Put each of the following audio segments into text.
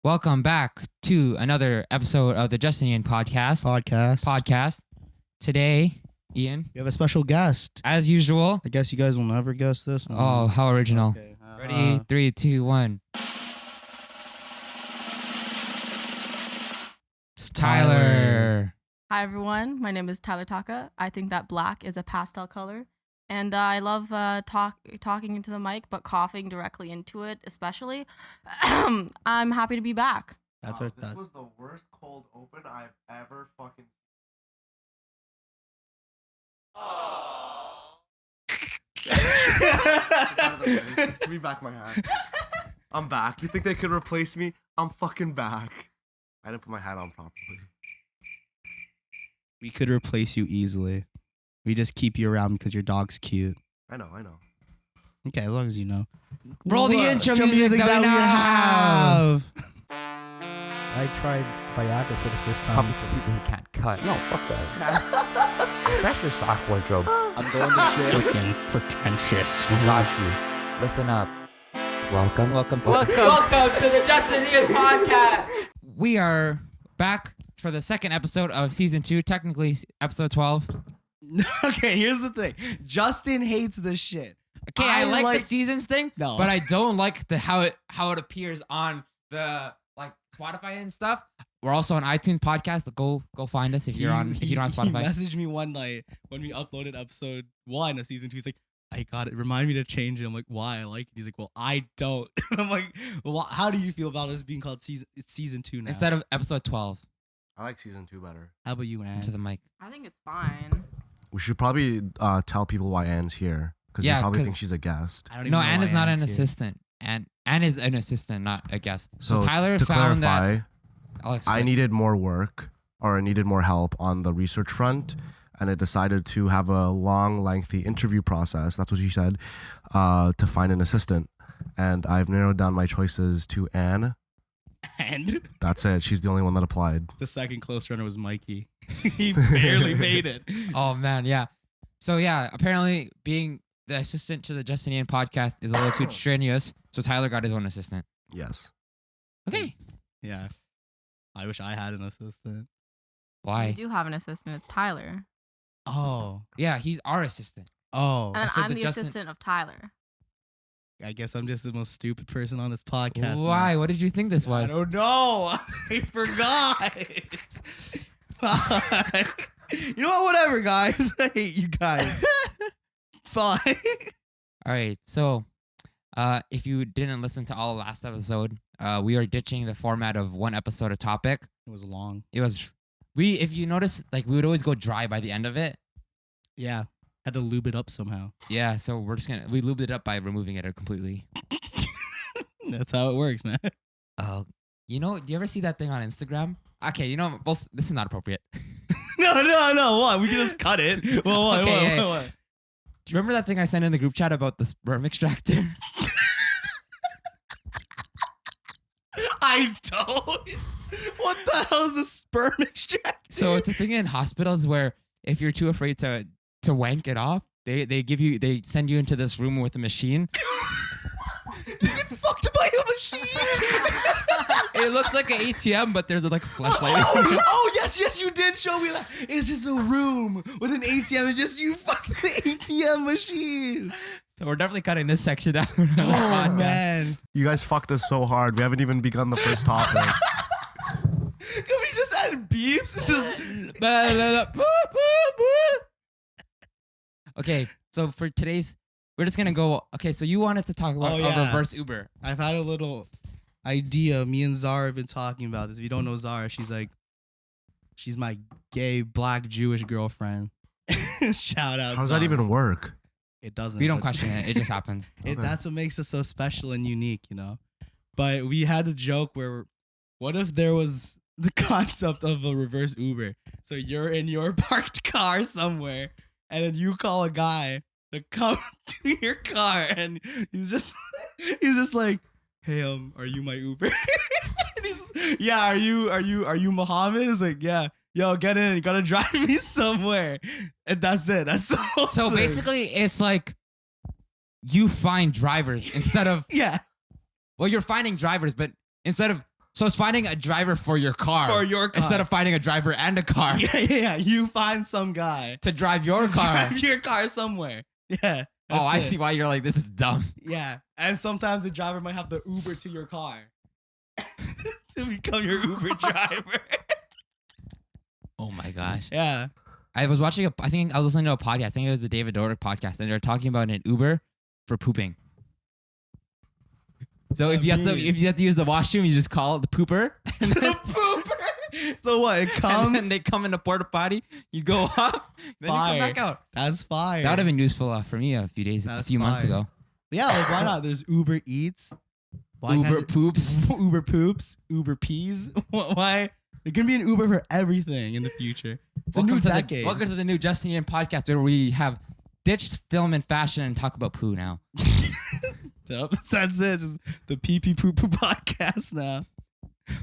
Welcome back to another episode of the Justinian podcast. Today, Ian, We have a special guest. as usual. I guess you guys will never guess this. Oh, how original. Okay. Ready? 3, 2, 1. It's Tyler. Hi everyone, my name is Tyler Taka. I think that black is a pastel color, and I love talking into the mic, but coughing directly into it, especially. I'm happy to be back. That's Wow, our. this was the worst cold open I've ever fucking. Give me back my hat. I'm back. You think they could replace me? I'm fucking back. I didn't put my hat on properly. We could replace you easily. We just keep you around because your dog's cute. I know. Okay, as long as you know. Roll the intro music that we now have. I tried Viagra for the first time. Coffee for people who can't cut. No, fuck that. That's your sock wardrobe. I'm going to shit. Freaking pretentious. Got you. Listen up. Welcome Welcome to the Justinian podcast. We are back for the second episode of season 2, technically episode 12. Okay, here's the thing. Justin hates this shit. Okay, I like like- the seasons thing, No. but I don't like the how it appears on the like Spotify and stuff. We're also on iTunes podcast. Go find us if you're on if you don't have Spotify. He messaged me one night when we uploaded episode 1 of season 2. He's like, I got it. Remind me to change it. I'm like, why? I like it. He's like, well, I don't. I'm like, well, how do you feel about us being called season 2 now? Instead of episode 12. I like season 2 better. How about you, Ann? Into the mic. I think it's fine. We should probably tell people why Anne's here because Yeah, they probably 'cause- think she's a guest. I don't even No, know Anne why is not an Ann's here. assistant. Anne is an assistant, not a guest. So, So Tyler to found clarify, that I'll explain. I needed more work or I needed more help on the research front, and I decided to have a long, lengthy interview process. That's what she said, to find an assistant. And I've narrowed down my choices to Anne. And That's it. She's the only one that applied. the second close runner was Mikey. He barely made it. Oh man, yeah. So yeah, apparently being the assistant to the Justinian podcast is a little too strenuous. So Tyler got his own assistant. Yes. Okay. Yeah. I wish I had an assistant. Why? We do have an assistant. It's Tyler, Oh. Yeah, he's our assistant. Oh. and said I'm that the Justin- assistant of Tyler. I guess I'm just the most stupid person on this podcast. now. Why? What did you think this I was? don't know. I forgot. You know what? Whatever, guys. I hate you guys. Fine. All right. So, if you didn't listen to all of last episode, we are ditching the format of one episode a topic. It was long. It was if you notice, like we would always go dry by the end of it. Yeah. Had to lube it up somehow. Yeah. So we lubed it up by removing it completely. That's how it works, man. Oh, do you ever see that thing on Instagram? Okay, this is not appropriate. No. What? We can just cut it. Well, what? Okay, What? Do you remember that thing I sent in the group chat about the sperm extractor? I don't. What the hell is a sperm extractor? So it's a thing in hospitals where if you're too afraid to wank it off, they send you into this room with a machine. You get fucked by a machine. It looks like an ATM, but there's like a flashlight. Oh, yes, you did show me that. It's just a room with an ATM and just you fuck the ATM machine. So we're definitely cutting this section out. Oh, man. You guys fucked us so hard. We haven't even begun the first topic. Can we just add beeps? It's just... Okay, so for today's, we're just gonna go. Okay, so you wanted to talk about Oh, yeah. reverse Uber. I've had a little idea. Me and Zara have been talking about this. If you don't know Zara, she's my gay black Jewish girlfriend. Shout out. How does Zara. that even work? It doesn't. We don't but- question it; it just happens. Okay. That's what makes it so special and unique, you know. But we had a joke where, what if there was the concept of a reverse Uber? So you're in your parked car somewhere, and then you call a guy to come to your car, and he's just like, "Hey, are you my Uber?" And yeah, are you Muhammad? He's like, yeah. Yo, get in. You gotta drive me somewhere, and that's it. That's the whole So thing. basically, it's like you find drivers instead of yeah. well, you're finding drivers, but instead of So it's finding a driver for your car. For your car. Instead of finding a driver and a car Yeah. You find some guy to drive your car. drive your car somewhere. Yeah. Oh, I that's it. see why you're like, this is dumb. Yeah. And sometimes the driver might have to Uber to your car to become your Uber driver. Oh my gosh. Yeah. I was watching I think I was listening to a podcast. I think it was the David Dobrik podcast, and they were talking about an Uber for pooping. So if you have to use the washroom, you just call it the pooper. And The then, pooper. So what? It comes. and then they come in the porta potty. You go up, then Fire. you come back out. That's fire. That would have been useful for me a That's few months fire. ago. Yeah, like why not? There's Uber Eats. Why Uber can't poops. Uber poops. Uber peas. Why? There can be an Uber for everything in the future. It's a new decade. Welcome to the new Justinian podcast, where we have ditched film and fashion and talk about poo now. Yep, that's it. Just the pee pee poo poo podcast now.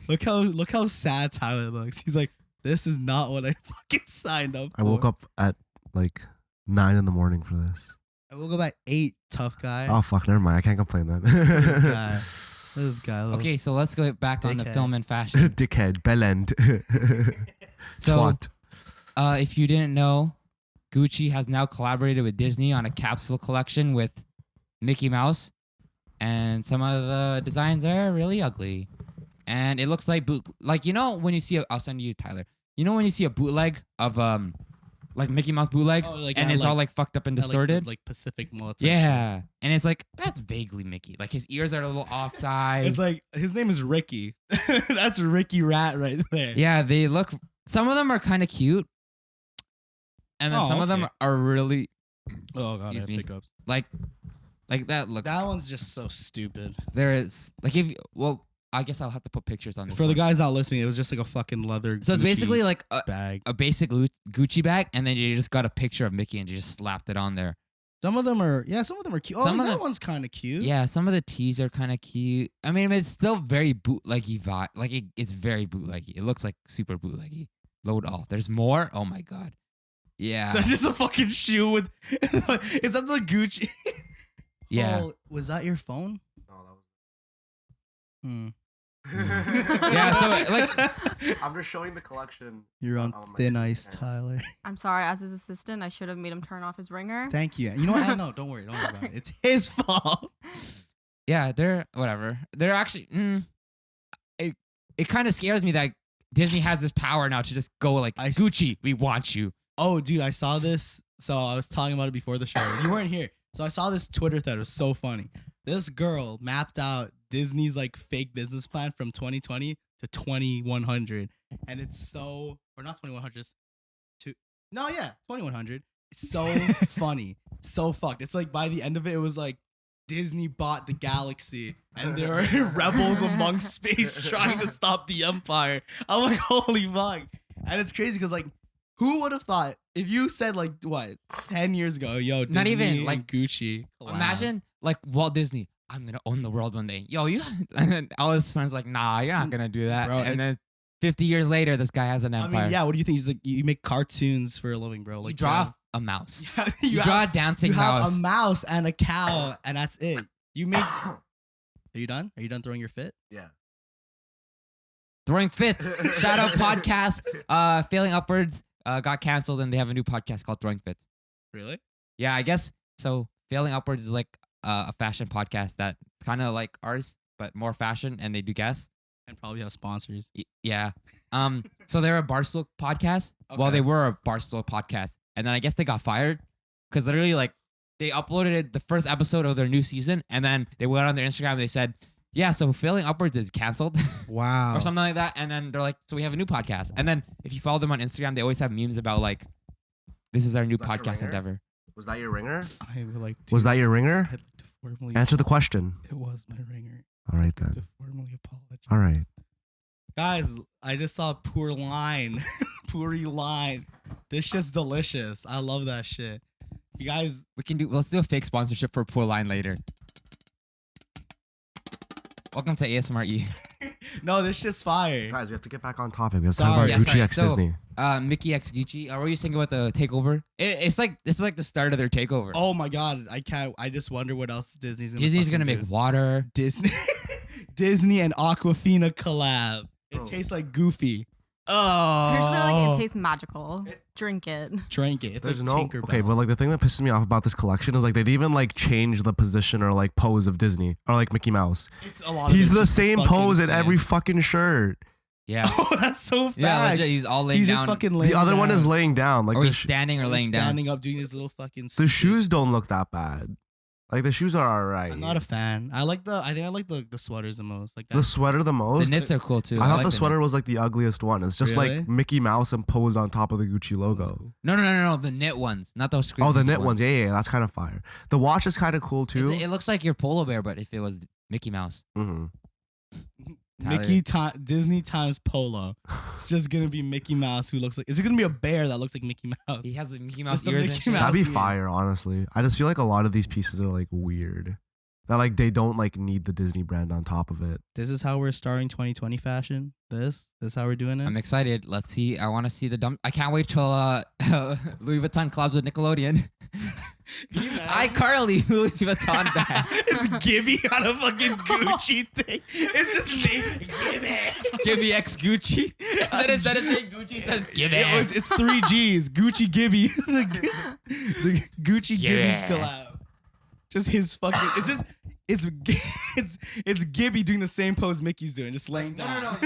Look how sad Tyler looks. He's like, this is not what I fucking signed up for. I woke up at like 9 in the morning for this. I woke up at 8, tough guy. Oh fuck, never mind. I can't complain then. This guy. This guy. Okay, so let's go back on the Dickhead. film and fashion. Dickhead, bellend. So, Twat. if you didn't know, Gucci has now collaborated with Disney on a capsule collection with Mickey Mouse, and some of the designs are really ugly. And it looks like when you see I'll send you Tyler. You know when you see a bootleg of like Mickey Mouse bootlegs, Oh, like, and yeah, it's all like- like fucked up and Like, distorted. like Pacific military. Yeah, and it's like that's vaguely Mickey. Like his ears are a little offside. It's like his name is Ricky. That's Ricky Rat right there. Yeah, they look. Some of them are kind of cute, and then Oh, some of them okay. are really Oh god, I Excuse have me. hiccups. like that looks. That one's just so stupid. There is like I guess I'll have to put pictures on this For the one. guys not listening, it was just like a fucking leather. So it's Gucci basically like bag. a basic Gucci bag, and then you just got a picture of Mickey and you just slapped it on there. Some of them are cute. Oh, Some of that them- one's kind of cute. Yeah, some of the tees are kind of cute. I mean, it's still very bootleggy vibe. Like it's very bootleggy. It looks like super bootleggy. Load all. There's more. Oh my god. Yeah. That's just a fucking shoe with. Is that the Gucci? Yeah. Oh, was that your phone? No, that was. Hmm. Yeah. So like, I'm just showing the collection. You're on Oh, my thin God. ice, Tyler. I'm sorry, as his assistant, I should have made him turn off his ringer. Thank you. You know what? No, don't worry about it. It's his fault. yeah, they're whatever. They're actually. It kind of scares me that Disney has this power now to just go like Gucci, we want you. Oh, dude, I saw this. So I was talking about it before the show. You weren't here. So I saw this Twitter thread. It was so funny. This girl mapped out Disney's like fake business plan from 2020 to 2100. And it's so, or not 2100, 2100. It's so funny. So fucked. It's like by the end of it, it was like Disney bought the galaxy and there are rebels amongst space trying to stop the empire. I'm like, holy fuck. And it's crazy because like, who would have thought if you said like what 10 years ago, yo, Disney Not even, and like, Gucci. collab. Imagine like Walt Disney. I'm gonna own the world one day. Yo, you. And then all his friends like, nah, you're not gonna do that. Bro, and then 50 years later, this guy has an I empire. mean, yeah. What do you think? He's like, you make cartoons for a living, bro. Like you draw a mouse. you, You draw a dancing you mouse. have a mouse and a cow, and that's it. You make. Are you done? Are you done throwing your fit? Yeah. Throwing fits. Shout out podcast. Failing Upwards got canceled, and they have a new podcast called Throwing Fits. Really? Yeah, I guess so. Failing Upwards is like a fashion podcast that's kind of like ours, but more fashion, and they do guests. And probably have sponsors. Yeah. So they're a Barstool podcast. Well, Okay. they were a Barstool podcast, and then I guess they got fired because literally like they uploaded the first episode of their new season, and then they went on their Instagram and they said, "Yeah, so Failing Upwards is canceled." Wow. or something like that. And then they're like, so we have a new podcast. And then if you follow them on Instagram, they always have memes about like, this is our new That's your podcast ringer? endeavor. Was that your ringer? I would like to. Was that your ringer? I'd like to formally Answer the question. It was my ringer. All right I'd like then. to formally apologize. All right. Guys, I just saw Poor Line. Puri Line. This shit's delicious. I love that shit. You guys, Let's do a fake sponsorship for Poor Line later. Welcome to ASMR E. no, this shit's fire. Guys, we have to get back on topic. We have to Sorry. talk Yeah, about Gucci sorry. X So, Disney. Mickey X Gucci. What were you thinking about the takeover? It's like this is like the start of their takeover. Oh my god, I can't. I just wonder what else Disney's gonna. Disney's fucking gonna do. make water. Disney. Disney and Aquafina collab. It Bro. tastes like Goofy. Here's like, Oh, it tastes magical. Drink it. drink it. It's There's a no Tinkerbell. okay, but like the thing that pisses me off about this collection is like they didn't even like change the position or like pose of Disney or like Mickey Mouse. It's a lot. He's of it's the just same fucking pose in fan. every fucking shirt. Yeah. Oh, that's so fast. Yeah, legit, he's all laying He's down. just fucking laying The other one down. is laying down. Like or the, he's standing or He's laying down. standing up doing his little fucking. the shoes don't look that bad. Like the shoes are alright. I'm not a fan. I think I like the sweaters the most. Like that. The sweater the The most. knits are cool too. I thought like the knit. sweater was like the ugliest one. It's just Really? like Mickey Mouse imposed on top of the Gucci logo. No. The knit ones, not those screen. Oh, the printed knit ones. Yeah, that's kind of fire. The watch is kind of cool too. It looks like your polar bear, but if it was Mickey Mouse. hmm Disney times Polo. It's just gonna be Mickey Mouse who looks like. Is it gonna be a bear that looks like Mickey Mouse? He has the Mickey Mouse Just the ears Mickey and shit. Mouse. That'd be ears. fire, honestly. I just feel like a lot of these pieces are like weird. That like they don't like need the Disney brand on top of it. This is how we're starting 2020 fashion. This is how we're doing it. I'm excited. Let's see. I want to see the dump. I can't wait till Louis Vuitton collabs with Nickelodeon. iCarly Louis Vuitton bag. It's Gibby on a fucking Gucci thing. It's just Gibby. Give me X Gucci. And then instead of saying Gucci, it says give Yeah, it. it's 3 G's. Gucci Gibby. the Gucci Gibby Yeah. collab. Just his fucking. It's just. It's Gibby doing the same pose Mickey's doing, just laying down.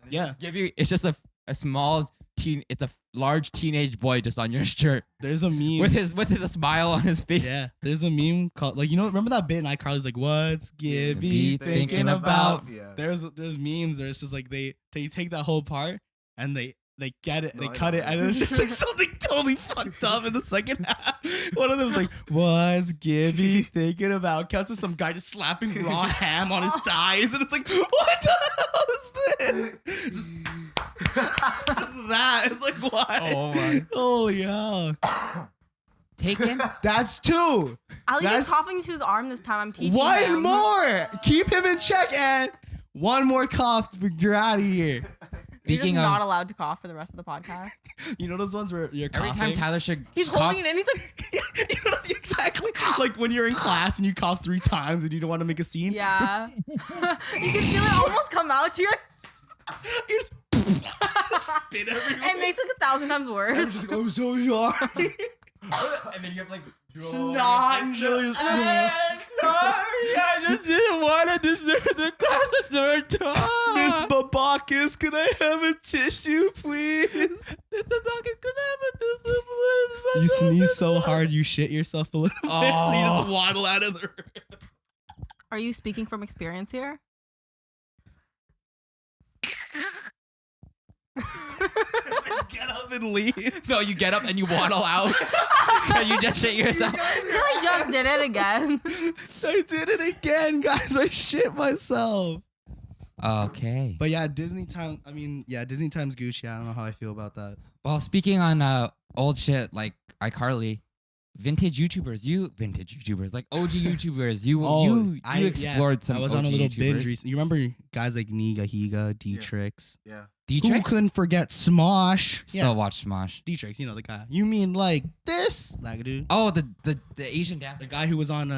Yeah. Give you. It's just a small teen. It's a large teenage boy just on your shirt There's a meme. with a smile on his face. Yeah, there's a meme called like remember that bit in iCarly's like what's Gibby Be thinking thinking about? Yeah. There's memes where it's just like they take that whole part and they get it, No, they I cut know. it, and it's just like something totally fucked up in the second half. One of them's like, "What's Gibby thinking about?" Cuts to some guy just slapping raw ham on his thighs, and it's like, "What the hell is this?" It's that it's like what? Oh my. Holy hell! Taken. That's 2. Ali That's- is coughing to his arm this time. I'm teaching One him. more. Keep him in check, and one more cough. You're out of here. You're just Speaking of, not allowed to cough for the rest of the podcast. You know those ones where you're every coughing? time Tyler should. He's cough- holding it in. He's like, You know, exactly like when you're in class and you cough 3 times and you don't want to make a scene. yeah. You can feel it almost come out. You're You just spit everywhere. it makes it 1,000 times worse. I'm so sorry. And then you have like Snot and Julius. Sorry, I just didn't want to disturb the class a 3rd time. Miss Babakis, can I have a tissue, please? Miss Babakis, can I have a tissue, please? You sneeze so hard you shit yourself a little bit, so you just waddle out of the room. Are you speaking from experience here? Get up and leave. No, you get up and you waddle out. And you just shit yourself. I just did it again. I did it again, guys. I shit myself. Okay. But yeah, Disney times Gucci. I don't know how I feel about that. Well, speaking on old shit like iCarly, vintage YouTubers, like OG YouTubers, you explored some. I was OG on a little YouTubers. binge recently. You remember guys like Niga Higa, D-Trix? Yeah. Who D-Trix? couldn't forget Smosh? Still watch Smosh. D-Trix, you know the guy. You mean like this? Like dude. Oh, the Asian dancer. The guy who was on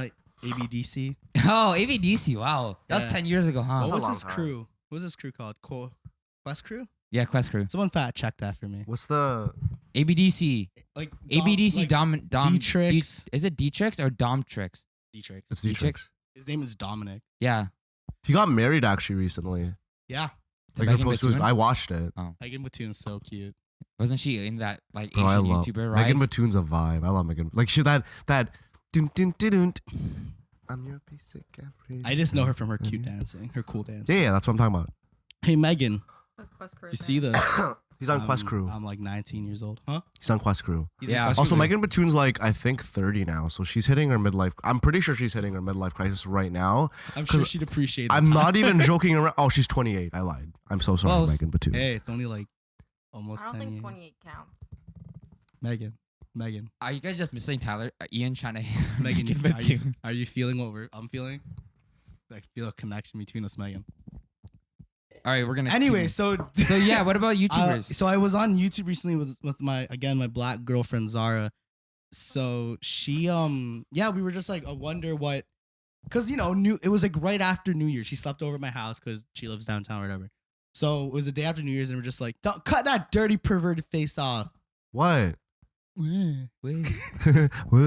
ABDC. Oh, ABDC. Wow, that was Yeah. 10 years ago, huh? What a was long his time. crew? What was his crew called? Quest Crew? Yeah, Quest Crew. Someone fact check that for me. What's the ABDC. Like ABDC like Dom. D-Trix. Is it D-Trix or Domtrix? D-Trix. it's D-Trix? D-Trix. His name is Dominic. Yeah. He got married actually recently. Yeah. To Like Megan proposed to his, Batoon? I watched it. Megan Batoon's so cute. Wasn't she in that like Bro, Asian I love YouTuber rise? Megan Batoon's a vibe. I love Megan. Like she that dun, dun, dun, dun. I'm your basic average. I just know her from her cute dancing, her cool dance. Yeah, that's what I'm talking about. Hey Megan, you see this? He's on Quest Crew. I'm like 19 years old, huh? He's on Quest Crew. He's in Yeah. Quest Also, Crew. Megan Batoon's like I think 30 now, so she's hitting her midlife. I'm pretty sure she's hitting her midlife crisis right now. I'm sure 'cause she'd appreciate it. I'm not even joking around. Oh, she's 28. I lied. I'm so sorry, Close. Megan Batoon. Hey, it's only like almost I don't 10 think years. 28 counts. Megan, Are you guys just missing Tyler? Ian trying to Megan, Megan are you, Batoon. are you feeling what I'm feeling? I feel a connection between us, Megan. All right, we're gonna. Anyway, so so yeah, what about YouTubers? so I was on YouTube recently with my black girlfriend Zara. So she we were just like, I wonder what because it was like right after New Year. She slept over at my house because she lives downtown or whatever. So it was the day after New Year's, and we're just like, "Don't cut that dirty perverted face off." What? Wait. What?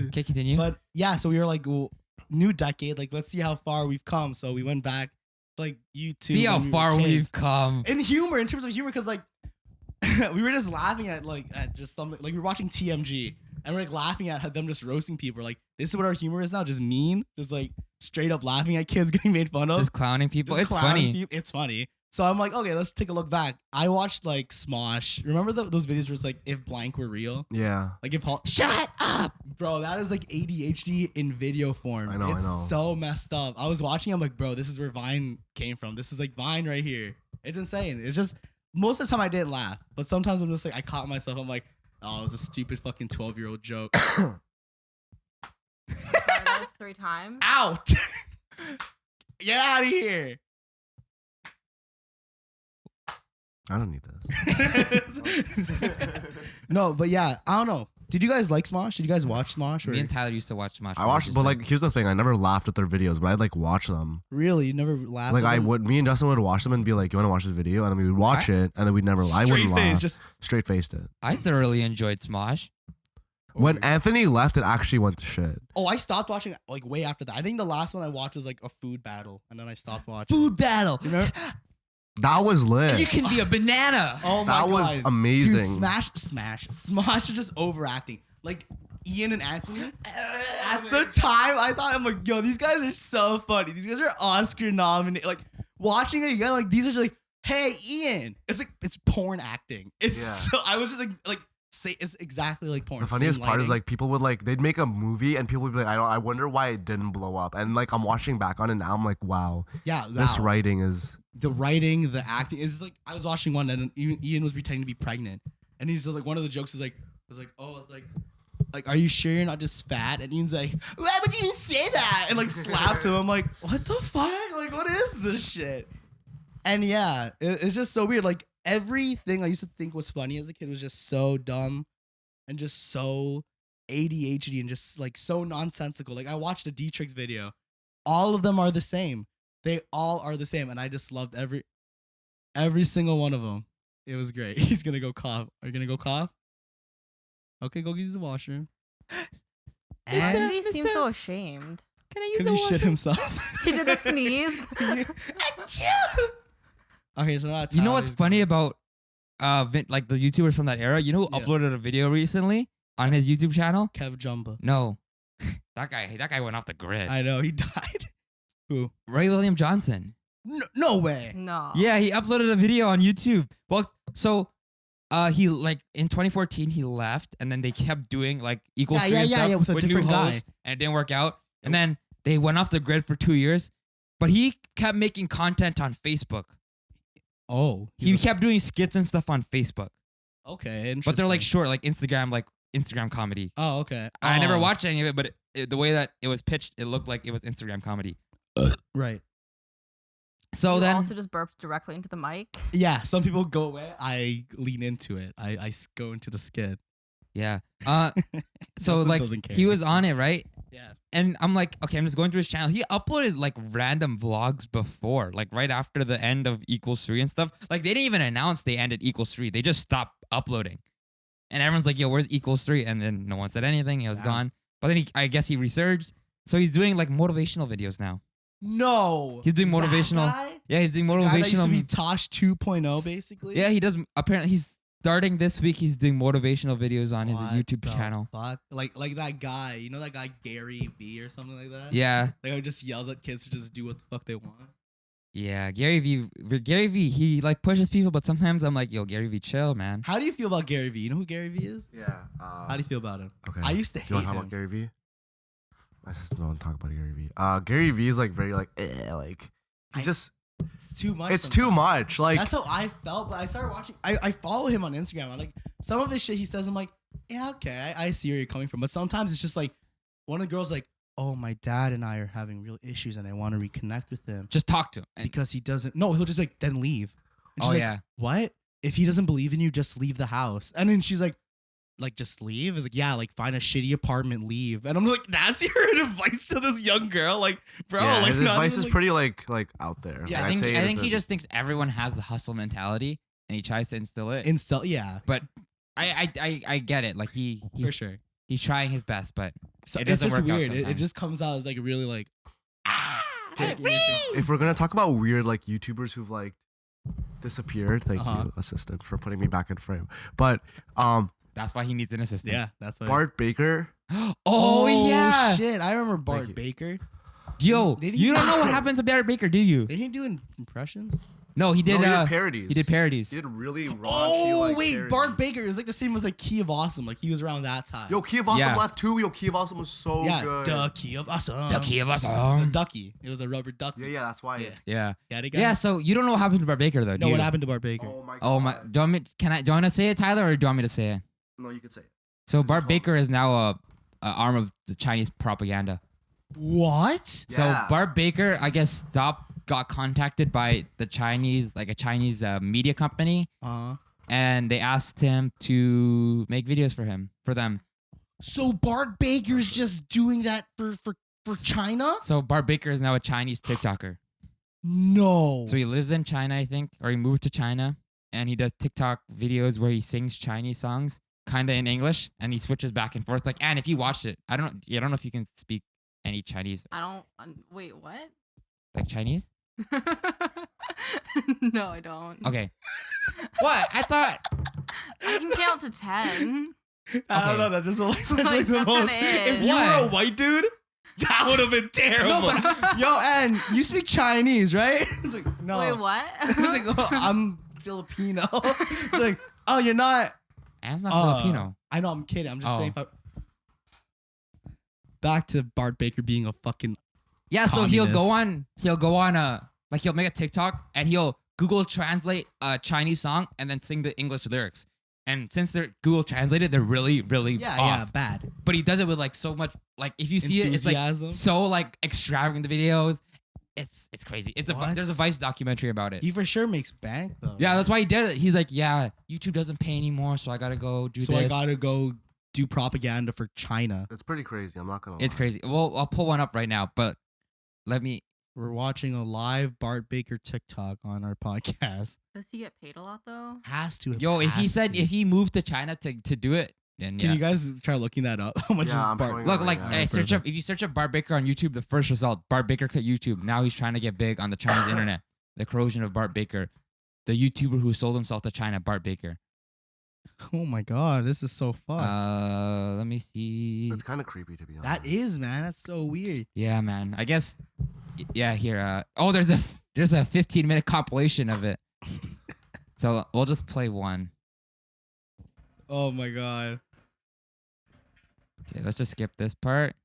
Okay, continue. But yeah, so we were like, well, new decade, like let's see how far we've come. So we went back, like YouTube. See how far we've come. In humor, in terms of humor, because like we were just laughing at just something, like we were watching TMG and we're like laughing at them just roasting people. We're like, this is what our humor is now, just mean, just like straight up laughing at kids getting made fun of, Just clowning people. Just It's clowning funny. people. It's funny. So I'm like, okay, let's take a look back. I watched like Smosh. Remember those videos where it's like if blank were real? Yeah. Like if shut up, bro. That is like ADHD in video form. I know. It's so messed up. I was watching. I'm like, bro, this is where Vine came from. This is like Vine right here. It's insane. It's just most of the time I didn't laugh, but sometimes I'm just like I caught myself. I'm like, oh, it was a stupid fucking 12-year-old joke. Sorry, that was 3 times. Out. Get out of here. I don't need this. No, but yeah, I don't know. Did you guys like Smosh? Did you guys watch Smosh? Or Me and Tyler used to watch Smosh. I watched, Brothers but then. like, here's the thing: I never laughed at their videos, but I'd like watch them. really, you never laughed? Like at I them? would, me and Justin would watch them and be like, "You want to watch this video?" And then we would watch it, and then we'd never. I wouldn't Straight face, laugh. just Straight faced it. I thoroughly enjoyed Smosh. When Anthony left, it actually went to shit. Oh, I stopped watching like way after that. I think the last one I watched was like a food battle, and then I stopped watching. Food battle. You remember? That was lit. You can be a banana. Oh my That god, was amazing. Dude, Smosh is just overacting. Like Ian and Anthony. At the time, I thought, I'm like, yo, these guys are so funny. These guys are Oscar nominated. Like watching it again, like these are just like, hey, Ian. It's like it's porn acting. It's Yeah. so. I was just like say it's exactly like porn. The funniest Same part is lighting. like people would like they'd make a movie and people would be like, I wonder why it didn't blow up. And like I'm watching back on it now, I'm like, wow, yeah, this wow. writing is The writing, the acting is like I was watching one and Ian was pretending to be pregnant, and he's like one of the jokes is like are you sure you're not just fat? And Ian's like, why would you even say that? And like slapped him. I'm like, what the fuck? Like what is this shit? And yeah, it's just so weird. Like everything I used to think was funny as a kid was just so dumb and just so ADHD and just like so nonsensical. Like I watched a D-Trix video. All of them are the same. They all are the same. And I just loved every single one of them. It was great. He's going to go cough. Are you going to go cough? Okay, go use the washroom. And he seems so ashamed. Can I use Because he shit himself. He did a sneeze. Okay, so now You know what's funny about like the YouTubers from that era? You know who Yeah. uploaded a video recently on his YouTube channel? Kev Jumba. No. That guy went off the grid. I know, he died. Who? Ray William Johnson. No way. No. Yeah, he uploaded a video on YouTube. Well, so he like in 2014 he left, and then they kept doing like equal stream stuff with a new different guy. hosts, and it didn't work out. And then they went off the grid for 2 years, but he kept making content on Facebook. Oh. He kept doing skits and stuff on Facebook, Okay, but they're like interesting. short, like Instagram comedy. Oh, okay. I never Oh, watched any of it, but the way that it was pitched, it looked like it was Instagram comedy. Right. So You then, also just burped directly into the mic. Yeah, some people go away. I lean into it. I go into the skid. yeah. So Justin like doesn't care. he was on it, right? Yeah. And I'm like, okay, I'm just going through his channel. He uploaded like random vlogs before, like right after the end of Equals 3 and stuff. Like they didn't even announce they ended Equals 3. They just stopped uploading. And everyone's like, yo, where's Equals 3? And then no one said anything. It was Wow. gone. But then I guess he resurged. So he's doing like motivational videos now. No. He's doing That motivational. guy? Yeah, he's doing The guy that used to be motivational. Tosh 2.0, basically. Yeah, he does. Apparently, he's starting this week. He's doing motivational videos on his What YouTube the channel. Fuck? Like that guy. You know that guy Gary V or something like that? Yeah. Like who just yells at kids to just do what the fuck they want. Yeah, Gary V, he like pushes people, but sometimes I'm like, yo, Gary V, chill, man. How do you feel about Gary V? You know who Gary V is? yeah. How do you feel about him? Okay. I used to You hate want to talk him. about Gary Vee? My sister don't want to talk about Gary Vee. Gary Vee is like very like like he's just It's too much. it's too sometimes. much. Like That's how I felt, but I started watching. I follow him on Instagram. I like some of the shit he says. I'm like, yeah, okay, I see where you're coming from. But sometimes it's just like one of the girls like, oh, my dad and I are having real issues, and I want to reconnect with him Just talk to him. And- because he doesn't. No, he'll just like then leave. And she's oh like, yeah. what? If he doesn't believe in you, just leave the house. And then she's like, like just leave? It's like, yeah, like find a shitty apartment, leave. And I'm like, that's your advice to this young girl? Like, bro, yeah, like his not advice even, is like- pretty like out there. Yeah, Like, I I'd say it think is he a- just thinks everyone has the hustle mentality, and he tries to instill it. Instill, yeah, But I get it. Like for he's sure. he's trying his best, but So it it's doesn't just work out weird. It sometimes. just comes out as like really like. If we're gonna talk about weird like YouTubers who've like disappeared, thank Uh-huh. you, assistant, for putting me back in frame. But that's why he needs an assistant. Yeah, that's what. Bart Baker, Oh, yeah. shit! I remember Bart you. Baker. Yo, Did he- you don't know what happened to Barrett Baker, do you? Did he do impressions? No, he did. no, he did parodies. He did parodies. He did really raunchy. Oh like, wait, parodies. Bart Baker is like the same as like Key of Awesome. Like he was around that time. Yo, Key of Awesome Yeah. left too. Yo, Key of Awesome was so yeah, good. duh, Key of Awesome. Ducky of us It was a all. ducky. It was a rubber ducky. Yeah, that's why. Yeah. Yeah. Got it, guys? Yeah. So you don't know what happened to Barrett Baker though, do No, you? what happened to Bart Baker? Oh my god. Oh my! Do you want me? Do you want to say it, Tyler, or do you want me to say it? No, you could say it. So Is it Bart told? Baker is now a arm of the Chinese propaganda. What? So Yeah. Bart Baker, I guess, got contacted by the Chinese, like a Chinese media company, and they asked him to make videos for them. So Bart Baker's just doing that for China? So Bart Baker is now a Chinese TikToker. No. So he lives in China, I think, or he moved to China, and he does TikTok videos where he sings Chinese songs, kind of in English, and he switches back and forth. Like, and if you watched it, I don't know if you can speak any Chinese, I don't. Wait, what? like Chinese. No, I don't. Okay. What? I thought. I can count to 10. I don't Okay. know. That just looks like, Like, the that's most. kinda it. If you were a What? white dude, that would have been terrible. No, Yo, and you speak Chinese, right? It's like, no. Wait, what? It's like, oh, I'm Filipino. It's like, oh, you're not. And it's not Filipino. I know, I'm kidding. I'm just Oh. saying. Back to Bart Baker being a fucking. Yeah, so he'll go communist. on like he'll make a TikTok and he'll Google translate a Chinese song and then sing the English lyrics. And since they're Google translated, they're really, really Yeah, off. bad. But he does it with like so much, like if you see it, it's like Enthusiasm. so like extravagant, the videos. It's crazy. What? There's a Vice documentary about it. He for sure makes bank though. Yeah, that's why he did it. He's like, yeah, YouTube doesn't pay anymore, so I gotta go do So this. I gotta go do propaganda for China. It's pretty crazy. I'm not gonna. It's lie. crazy. Well, I'll pull one up right now, but let me. We're watching a live Bart Baker TikTok on our podcast. Does he get paid a lot though? Has to. Yo, if he has said to. if he moved to China to do it, then Can yeah. you guys try looking that up? How much Yeah, is I'm Bart? showing Look, right like now. hey, search up if you search up Bart Baker on YouTube, the first result, Bart Baker cut YouTube. Now he's trying to get big on the Chinese internet. The corrosion of Bart Baker, the YouTuber who sold himself to China, Bart Baker. Oh my god, this is so fun. Let me see. It's kind of creepy to be honest. That is, man. That's so weird. Yeah, man. I guess. Yeah, here. Oh, there's a 15-minute compilation of it. So we'll just play one. Oh my god. Okay, let's just skip this part.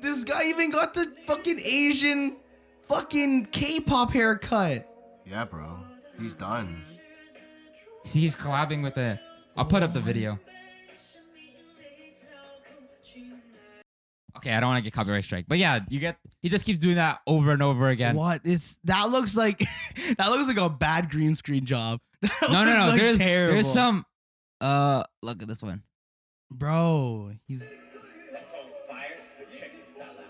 This guy even got the fucking Asian fucking K-pop haircut. Yeah, bro. He's done. See, he's collabing with the. I'll put up the video. Okay, I don't want to get copyright strike, but yeah, you get. He just keeps doing that over and over again. What? That looks like that looks like a bad green screen job. That No, looks like there's terrible. there's some. Look at this one. Bro, he's That song's fire, but check this style out.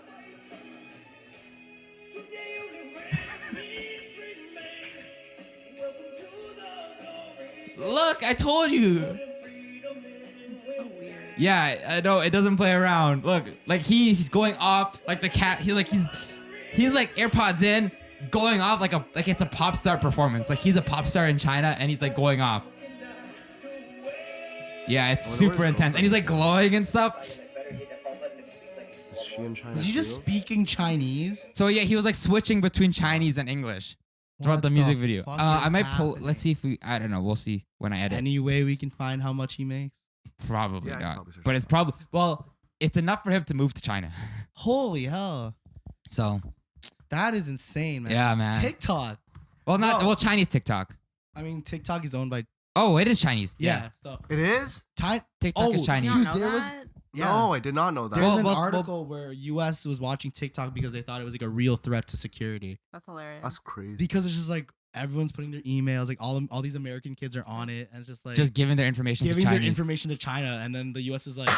Look, I told you. So weird. Yeah, I know it doesn't play around. Look, like he's going off like the cat. He's like AirPods in, going off like it's a pop star performance. Like he's a pop star in China and he's like going off. Yeah, it's I wonder what super his intense, and he's like glowing and stuff. Is she in China? is he just too? speaking Chinese? So yeah, he was like switching between Chinese and English throughout What the music the video. fuck I is might happening? let's see if we. I don't know. We'll see when I edit. Any way we can find how much he makes? Probably Yeah, I can not. probably search But it it's up. probably it's enough for him to move to China. Holy hell. So That is insane, man. yeah, man. TikTok. well, Chinese TikTok. I mean, TikTok is owned by Oh, it is Chinese. yeah. So It is? TikTok is You Chinese. don't Dude, know there was- that? yeah. No, I did not know that. There's Well, an well, article where U.S. was watching TikTok because they thought it was like a real threat to security. That's hilarious. That's crazy. Because it's just like Everyone's putting their emails. Like all these American kids are on it, and it's just like Just giving their information giving to their Chinese. information to China, and then the U.S. is like,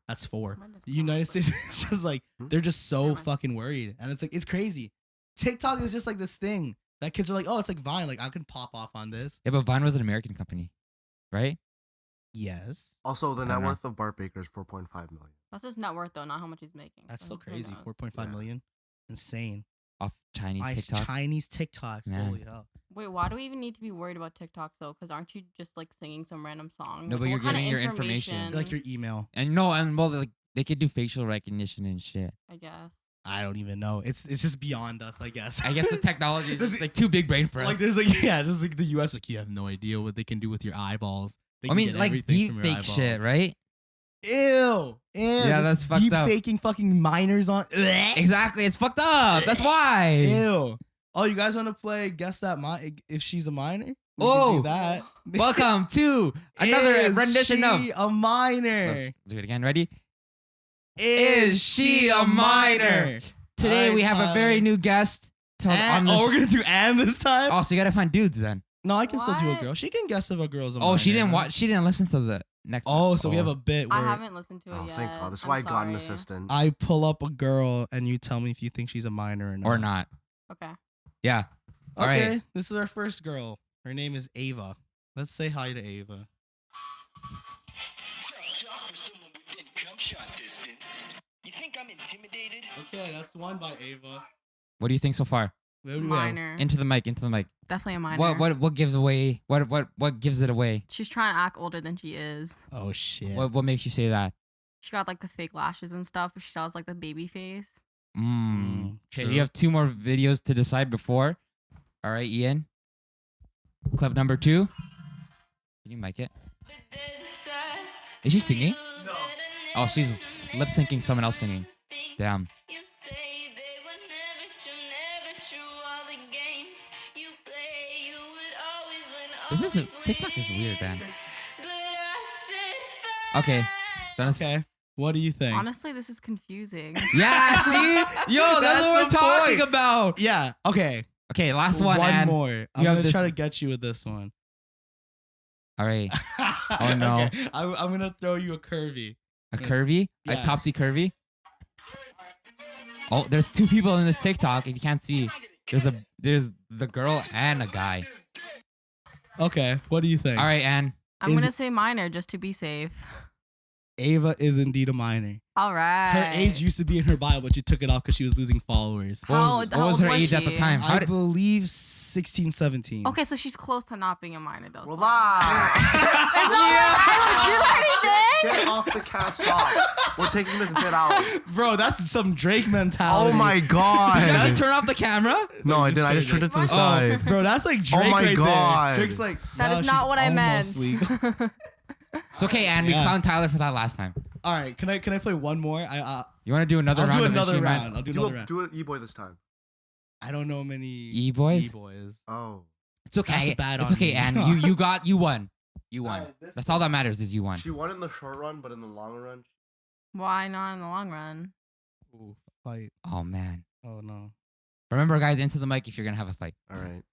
that's 4. Mine doesn't The United count. States is just like they're just so Never mind. fucking worried, and it's like it's crazy. TikTok is just like this thing that kids are like, oh, it's like Vine. Like I can pop off on this. Yeah, but Vine was an American company, right? Yes, Also, the I net don't know. worth of Bart Baker is 4.5 million. That's his net worth though, not how much he's making. that's So so who crazy. knows? 4.5 Yeah. million, insane. Off Chinese Nice TikTok. Chinese TikToks. Man. Holy hell. Wait, why do we even need to be worried about TikToks though? Because aren't you just like singing some random song? No, Like, but you're what kinda getting your information. Like your email. And no, and well, like they could do facial recognition and shit. I guess. I don't even know. It's just beyond us, I guess. I guess the technology is just like too big brain for us. like there's like just like the US like you have no idea what they can do with your eyeballs. They I can mean, get like everything deep from your fake shit, eyeballs. right? Ew. Yeah, that's fucked deep up. faking fucking minors on. Exactly, it's fucked up. That's why. Ew. Oh, you guys want to play guess that if she's a minor? We can Oh. do that. Welcome to another Is rendition of. she a minor? Let's do it again. Ready? Is she a minor? Today Alright, we have a very Tyler. new guest. And, on the we're gonna do Anne this time. Oh, so you gotta find dudes then. No, I can still do a What? girl. She can guess if a girl's a minor. Oh, she didn't right? watch. She didn't listen to the next. Oh, so we have Oh. a bit I where haven't listened to it Oh, yet. thank God. That's I'm why I got an sorry. assistant. I pull up a girl and you tell me if you think she's a minor or not. or not. Okay. Yeah. All Okay, right. this is our first girl. Her name is Ava. Let's say hi to Ava. Tough talk for someone within cum shot distance. You think I'm intimidated? Okay, that's one by Ava. What do you think so far? What do we have? Minor. Into the mic. Into the mic. Definitely a minor. What gives away? What gives it away? She's trying to act older than she is. Oh shit. What makes you say that? She got like the fake lashes and stuff, but she still has like the baby face. Okay, true. you have 2 more videos to decide before. All right, Ian. Clip number 2. Can you mic it? Is she singing? No. Oh, she's lip syncing someone else singing. Damn. This is TikTok is weird, man. Okay. Then it's- Okay. What do you think? Honestly, this is confusing. Yeah, see? Yo, that's That's what we're the talking point. about. Yeah. Okay. Okay, last one, One and more. I'm have gonna this- try to get you with this one. all right, oh no. Okay. I'm gonna throw you a curvy. a curvy, like Yeah. topsy curvy. Oh, there's 2 people in this TikTok. If you can't see, there's the girl and a guy. Okay. What do you think? All right, Anne. I'm Is gonna it- say minor just to be safe. Ava is indeed a minor. All right. Her age used to be in her bio, but she took it off because she was losing followers. What was, How what was old her was age at the she? time? How I did, believe 16, 17. Okay, so she's close to not being a minor though. so- Relax. It's not like I would do anything. Get off the cast off. We're taking this bit out. Bro, that's some Drake mentality. Oh my did you God. just turn off the camera? No, I just did. I just turned turned it to the Oh. side. Bro, that's like Drake my right God. there. Drake's like, That "No, is she's not what I almost meant. legal." It's okay, Anne. We Yeah. clowned Tyler for that last time. All right, can I play one more? You want to do another I'll round do of another Is She round. Mine? I'll do Do another it, round. do it E-boy this time. I don't know many E-boys? E-boys. Oh. It's okay. That's bad It's on okay, me. Anne. You won. You won. Alright, this That's all that matters is you won. She won in the short run, but in the long run, Why not in the long run? Ooh, fight. Oh man. Oh no. Remember, guys, into the mic if you're gonna have a fight. all right.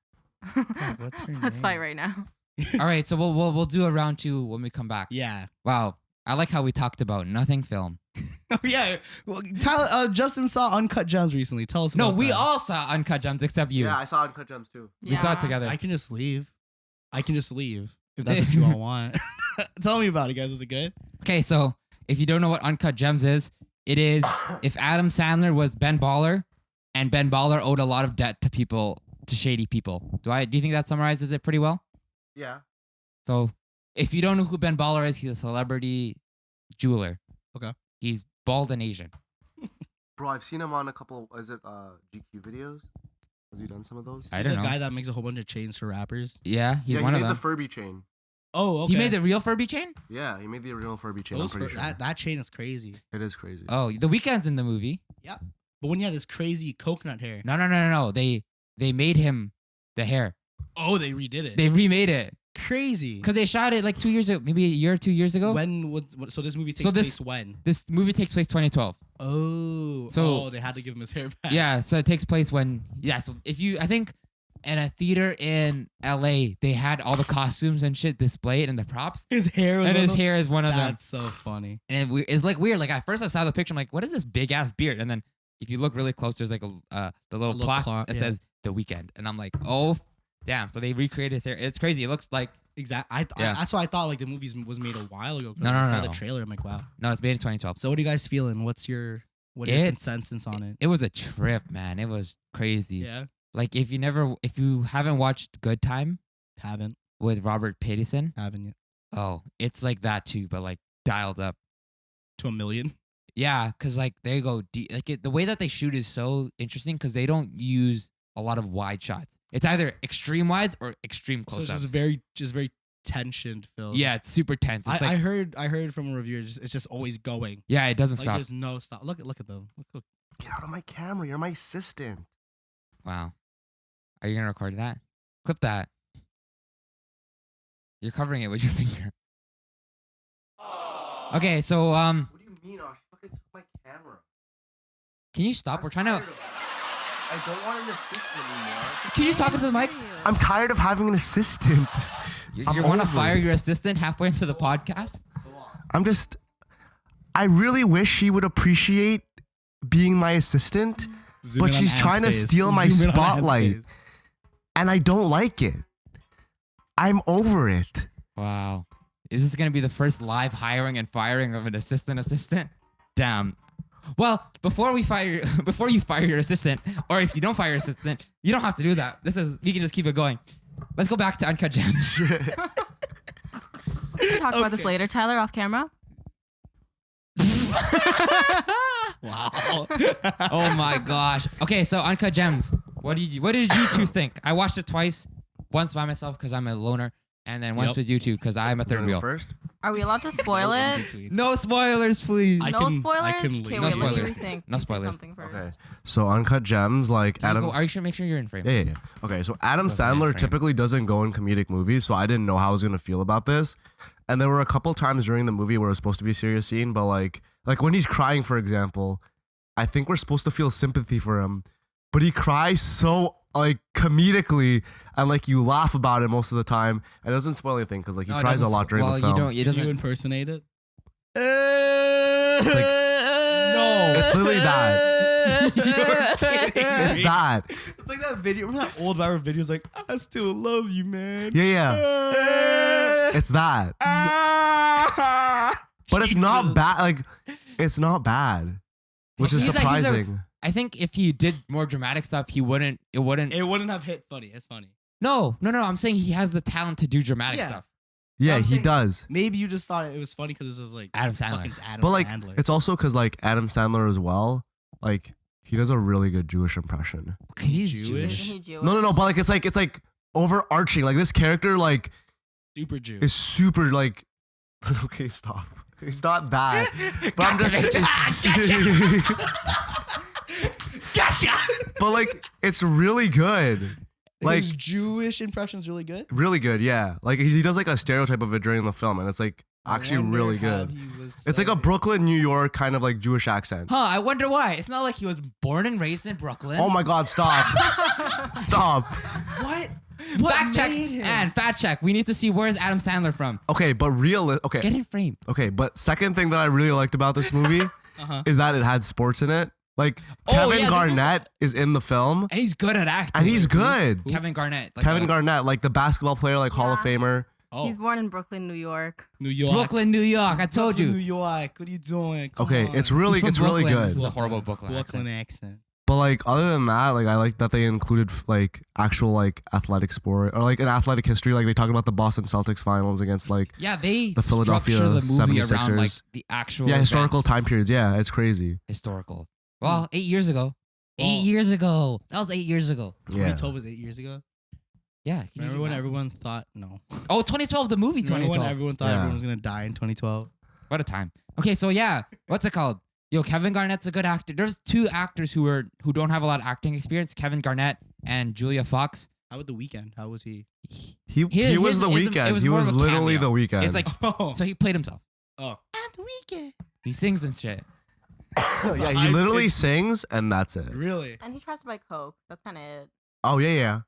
what's her Let's name? fight right now. All right, so we'll do a round 2 when we come back. Yeah. Wow, I like how we talked about nothing film. Oh yeah. Well, Tyler, Justin saw Uncut Gems recently. Tell us. No, about we that. all saw Uncut Gems except you. Yeah, I saw Uncut Gems too. We saw it Yeah. together. I can just leave. I can just leave if that's what you all want. Tell me about it, guys. Was it good? Okay, so if you don't know what Uncut Gems is, it is if Adam Sandler was Ben Baller, and Ben Baller owed a lot of debt to people, to shady people. Do you think that summarizes it pretty well? Yeah. So if you don't know who Ben Baller is, he's a celebrity jeweler. Okay. He's bald and Asian. Bro, I've seen him on a couple, is it GQ videos? Has he done some of those? I The don't know. guy that makes a whole bunch of chains for rappers. Yeah, he's yeah, one he of made them. the Furby chain. Oh, okay. He made the real Furby chain? Yeah, he made the original Furby chain. Those I'm pretty for- sure. that chain is crazy. It is crazy. Oh, the Weeknd's in the movie. But when you had this crazy coconut hair. No. They made him the hair. Oh, they redid it. They remade it crazy. because they shot it like 2 years ago, maybe a year or 2 years ago. So this movie takes So this- place when? This movie takes place 2012. Oh. So- they had to give him his hair back. Yeah, so it takes place when so if you I think in a theater in LA. They had all the costumes and shit displayed and the props. His hair was And one his of- hair is one of them. That's so funny. And it's like weird. Like at first I saw the picture, I'm like, what is this big ass beard? And then if you look really close, there's like the little little plaque clock, that yeah. says The Weeknd. And I'm like, oh damn. So they recreated his hair. It's crazy. It looks like Exactly. Yeah. That's why I thought like the movie was made a while ago. 'Cause No, I no, saw no, the no. trailer. I'm like, wow. no, it's made in 2012. So what are you guys feeling? What's your It's- consensus on it? It was a trip, man. It was crazy. Yeah. Like if you haven't watched Good Time Haven't with Robert Pattinson, yet. oh, it's like that too, but like dialed up. To a million. Yeah, cause like they go deep. Like the way that they shoot is so interesting because they don't use a lot of wide shots. It's either extreme wides or extreme So close-ups. it's just very tensioned film. Yeah, it's super tense. It's I like, heard from a reviewer it's just always going. yeah, it doesn't Like stop. there's no stop. Look at them. Look. Get out of my camera. You're my assistant. Wow. Are you gonna record that? Clip that. You're covering it with your finger. Okay, so What do you mean? I fucking took my camera. can you stop? We're trying to. I don't want an assistant anymore. Can you talk into the mic? I'm tired of having an assistant. You I'm want to over fire it. your assistant halfway into the podcast? I really wish she would appreciate being my assistant, Zoom but in on she's Anne's trying to face. steal my Zoom in on Anne's spotlight, face. and I don't like it. I'm over it. Wow. Is this gonna be the first live hiring and firing of an assistant? Damn. Well, before you fire your assistant, or if you don't fire your assistant, you don't have to do that. We can just keep it going. Let's go back to Uncut Gems. We can talk about this later, Tyler, off camera. Wow. Oh my gosh. Okay, so Uncut Gems. What did you two think? I watched it twice. Once by myself because I'm a loner, and then once Yep. with you two because I'm a third wheel. First, Are we allowed to spoil In it? between. No spoilers, please. I No can- spoilers? I can leave. Okay, No wait, what do you spoilers. think? No You say spoilers. something first. okay. So Uncut Gems, like Can you Adam. go- are you sure? Make sure you're in frame. Yeah. Okay, so Adam Wasn't in Sandler frame. typically doesn't go in comedic movies, so I didn't know how I was gonna feel about this. And there were a couple times during the movie where it was supposed to be a serious scene, but like when he's crying, for example, I think we're supposed to feel sympathy for him, but he cries so like comedically, and like you laugh about it most of the time. It doesn't spoil anything because like he No, it cries a doesn't- lot during well, the film. you don't. It Can you doesn't. impersonate it? It's like No. it's literally that. You're kidding. It's that. It's like that video. Remember that old viral video? It's like, I still love you, man. Yeah. It's that. But it's not bad. Like it's not bad, which is He's a- surprising. I think if he did more dramatic stuff, he wouldn't. It wouldn't. It wouldn't have hit funny. It's funny. No. I'm saying he has the talent to do dramatic Yeah. stuff. Yeah, I'm he saying- does. Maybe you just thought it was funny because it was like Adam Sandler. fucking Adam But like, Sandler. it's also because like Adam Sandler as well. Like he does a really good Jewish impression. Okay, he's Jewish? Jewish. Isn't he Jewish? No. But like it's like overarching. Like this character like super Jew. is super like. Okay, stop. He's not that. But I'm just. Gotcha. But like it's really good. Like His Jewish impression's really good. really good. Yeah. Like he does like a stereotype of it during the film, and it's like actually I wonder really how good. he was It's like a so- Brooklyn, New York kind of like Jewish accent. Huh? I wonder why. It's not like he was born and raised in Brooklyn. Oh my God! Stop! Stop! What? Fact check and fact check. We need to see where's Adam Sandler from. Okay, but okay. Get in frame. Okay, but second thing that I really liked about this movie Uh-huh. is that it had sports in it. Like Oh, Kevin yeah, this is- Garnett is in the film, And he's good at acting. and he's good. Kevin Garnett. Like Kevin Garnett, like the basketball player, like Hall of Yeah. Famer. Oh, He's born in Brooklyn, New York. New York. Brooklyn, New York. I told Brooklyn, New you. York. What are you doing? Come Okay, on. it's really He's from really Brooklyn. This good. is a horrible Brooklyn Brooklyn accent. accent. But like other than that, like I like that they included like actual like athletic sport or like an athletic history. Like they talk about the Boston Celtics finals against like Yeah, they The Philadelphia structure the movie around 76ers. like the actual historical events. time periods. Yeah, it's crazy. Historical. Well, 8 years ago. Well- 8 years ago. That was 8 years ago. Yeah. 2012 was 8 years ago. Yeah. can you Remember do when that? everyone thought no? Oh, 2012, the movie Remember when 2012. everyone thought Yeah. everyone was gonna die in 2012? What a time. Okay, so yeah, what's it called? Yo, Kevin Garnett's a good actor. There's two actors who don't have a lot of acting experience, Kevin Garnett and Julia Fox. How about the weekend? How was he? He His- was his- the it weekend. was He more was of a literally cameo. the weekend. It's like Oh, so he played himself. oh. I'm the weekend. He sings and shit. yeah, he literally sings and that's it. Really? And he tries to buy Coke. That's kind of it. Oh yeah.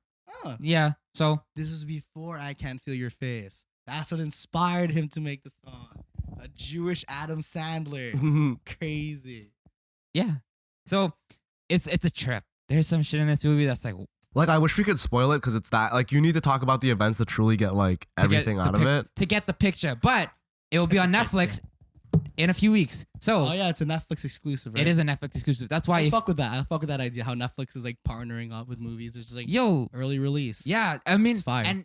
Huh. Yeah. So This was before I Can't Feel Your Face. That's what inspired him to make the song. A Jewish Adam Sandler. Crazy. yeah. So it's a trip. There's some shit in this movie that's like Like, I wish we could spoil it because it's that. Like, you need to talk about the events to truly get like to get everything the out of it. to get the picture. But it will be on Netflix in a few weeks. So Oh yeah, it's a Netflix exclusive, right? it is a Netflix exclusive. That's why I if, fuck with that. I fuck with that idea. How Netflix is like partnering up with movies. There's like yo, early release. yeah, I mean, It's fire. and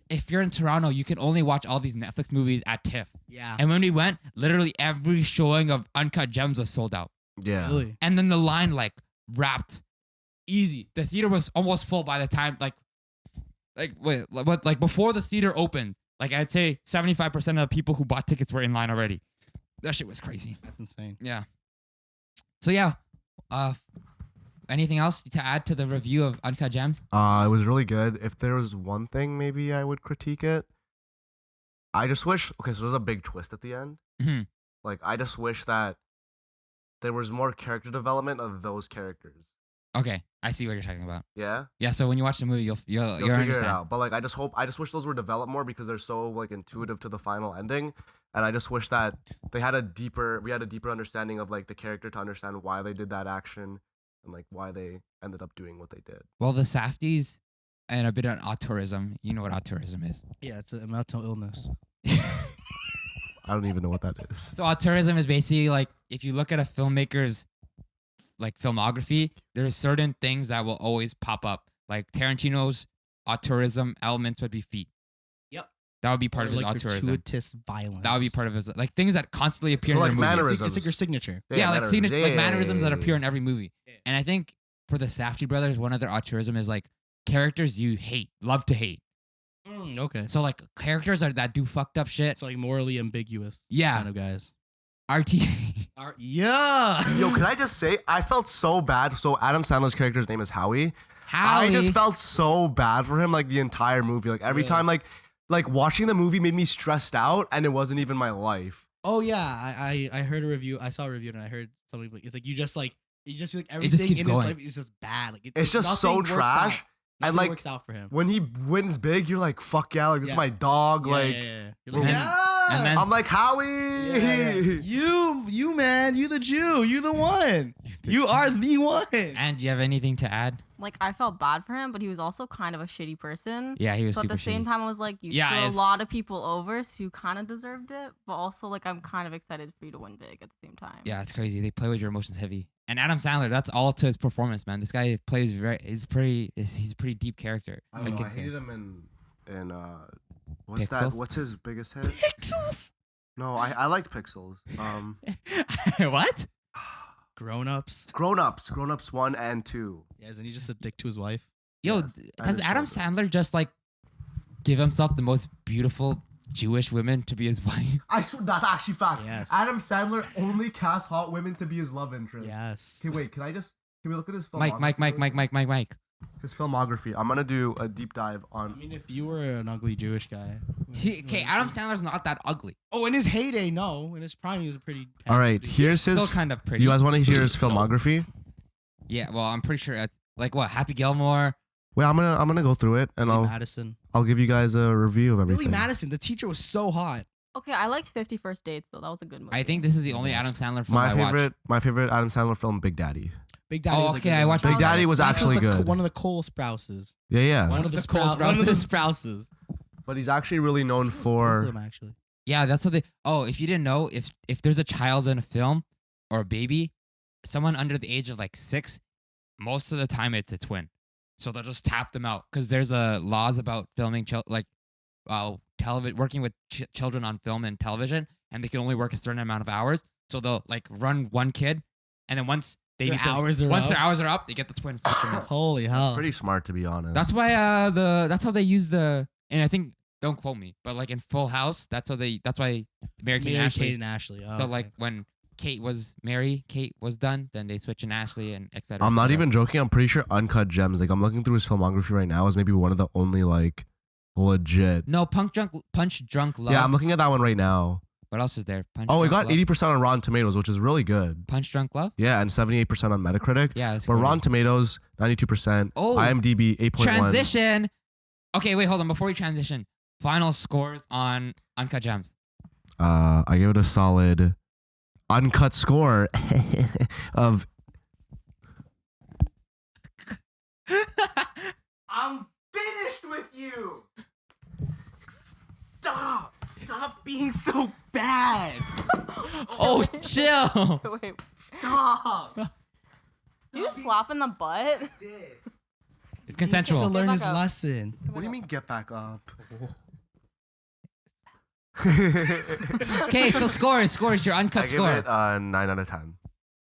if you're in Toronto, you can only watch all these Netflix movies at TIFF. Yeah. And when we went, literally every showing of Uncut Gems was sold out. Yeah. Really? And then the line like wrapped easy. The theater was almost full by the time like before the theater opened. Like I'd say 75% of the people who bought tickets were in line already. That shit was crazy. That's insane. Yeah. So yeah, anything else to add to the review of Uncut Gems? It was really good. If there was one thing maybe I would critique it, I just wish. Okay, so there's a big twist at the end. hmm Like, I just wish that there was more character development of those characters. Okay, I see what you're talking about. Yeah, Yeah, so when you watch the movie, you'll you'll figure understand. it out. But like, I just wish those were developed more because they're so like intuitive to the final ending, and I just wish that we had a deeper understanding of like the character to understand why they did that action and like why they ended up doing what they did. Well, the Safdies and a bit of autism. You know what autism is. Yeah, it's a mental illness. I don't even know what that is. So autism is basically like if you look at a filmmaker's like filmography, there's certain things that will always pop up. Like Tarantino's autism elements would be feet. Yep. That would be part Or, of his like autism. gratuitous violence. That would be part of his like things that constantly appear So, in like, their movies. mannerisms. It's like your signature. Yeah, like mannerisms. mannerisms that appear in Yeah. every movie. Yeah. And I think for the Safdie brothers, one of their autism is like characters you hate, love to hate. Okay. So like characters that do fucked up shit. It's like morally ambiguous. Yeah. Kind of guys. RTA. Yeah. Yo, can I just say, I felt so bad. So Adam Sandler's character's name is Howie. Howie. I just felt so bad for him, like the entire movie. Like every Yeah. time, like watching the movie made me stressed out, and it wasn't even my life. Oh yeah. I heard a review. I saw a review and I heard something like it's like you just feel like everything keeps in going. his life is just bad. Like It's just so nothing works trash. out. And, Nothing like, works out for him. When he wins big, you're like, fuck yeah, like this is Yeah. my dog. Yeah, like, yeah. You're And like, then- yeah. and then- I'm like Howie. You man, you the Jew, you the one. You are the one. And do you have anything to add? Like I felt bad for him, but he was also kind of a shitty person. Yeah, he was So at super the same shitty. time, I was like, you Yeah, screw a it's- lot of people over, so you kind of deserved it. But also, like, I'm kind of excited for you to win big at the same time. Yeah, it's crazy. They play with your emotions heavy. And Adam Sandler, that's all to his performance, man. This guy plays he's a pretty deep character. I don't Like, know. I it's- hated him in what's Pixels? that? What's his biggest hit? Pixels. No, I liked Pixels. What? Grown ups. Grown Ups 1 and 2. Yeah, isn't he just a dick to his wife? Yo, Yes, that does is Adam true. Sandler just like give himself the most beautiful Jewish women to be his wife? I swear that's actually fact. Yes. Adam Sandler only casts hot women to be his love interest. Yes. Okay, wait. Can we look at his filmography? Mike. His filmography. I'm gonna do a deep dive I on. mean, if you were an ugly Jewish guy. Okay, Adam Sandler's not that ugly. Oh, in his heyday, no. In his prime, he was a pretty. All right, He's here's Still his. kind of pretty. You guys want to hear his filmography? Yeah, well, I'm pretty sure it's like what Happy Gilmore. Well, I'm gonna go through it and Billy I'll Madison. give you guys a review of Billy everything. Madison, the teacher was so hot. Okay, I liked 50 First Dates though. That was a good movie. I think this is the only Adam Sandler film My I watched. favorite Adam Sandler film, Big Daddy. Big Daddy. Oh, was a okay, good I one. watched Big Oh, Daddy was that's actually good. One of the Cole Sprouses. Yeah. One of the The Cole One of the Sprouses? Sprouses. But he's actually really known Both of for. them, actually. Yeah, that's what they. Oh, if you didn't know, if there's a child in a film or a baby, someone under the age of like 6, most of the time it's a twin. So they'll just tap them out because there's laws about filming working with children on film and television, and they can only work a certain amount of hours. So they'll like run one kid, and then once they Their meet the- hours are once up? their hours are up, they get the twin. Switch them in. Holy hell. Pretty smart, to be honest. That's why that's how they use and I think don't quote me, but like in Full House, that's why Mary Kate and Ashley. Kate and Ashley. Oh, So okay. like when Kate was done, then they switch in Ashley and etc. I'm not even joking. I'm pretty sure Uncut Gems. Like I'm looking through his filmography right now. Is maybe one of the only like legit. No, Punch Drunk Love. Yeah, I'm looking at that one right now. What else is there? Punch Oh, it Drunk got Love? 80% on Rotten Tomatoes, which is really good. Punch Drunk Love. Yeah, and 78% on Metacritic. Yeah, it's But really Rotten good. Tomatoes, 92%. Oh. IMDb, 8.1. Transition. Okay, wait, hold on. Before we transition, final scores on Uncut Gems. I give it a solid uncut score of. I'm finished with you. Stop being so bad. Oh, chill. Wait, Stop. do you slap in the butt? It's To consensual. learn his back up. lesson. What do you mean get back up? Okay, so scores. Your uncut I give score. it 9 out of 10.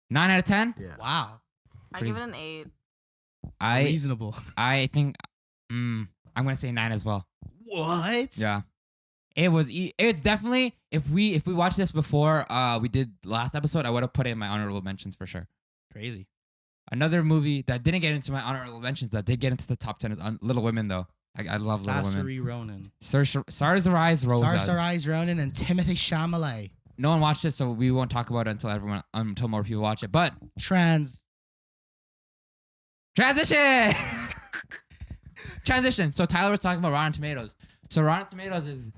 9 out of 10. Yeah. Wow. I give it an 8. Reasonable. I think I'm gonna say 9 as well. What? Yeah. It's definitely if we watched this before we did last episode, I would have put it in my honorable mentions for sure. Crazy. Another movie that didn't get into my honorable mentions that did get into the top 10 is Little Women though. I love Little Women. Saoirse Ronan. Saoirse Ronan and Timothy Chalamet. No one watched it, so we won't talk about it until more people watch it. But Transition. Transition. So Tyler was talking about Rotten Tomatoes. So Rotten Tomatoes is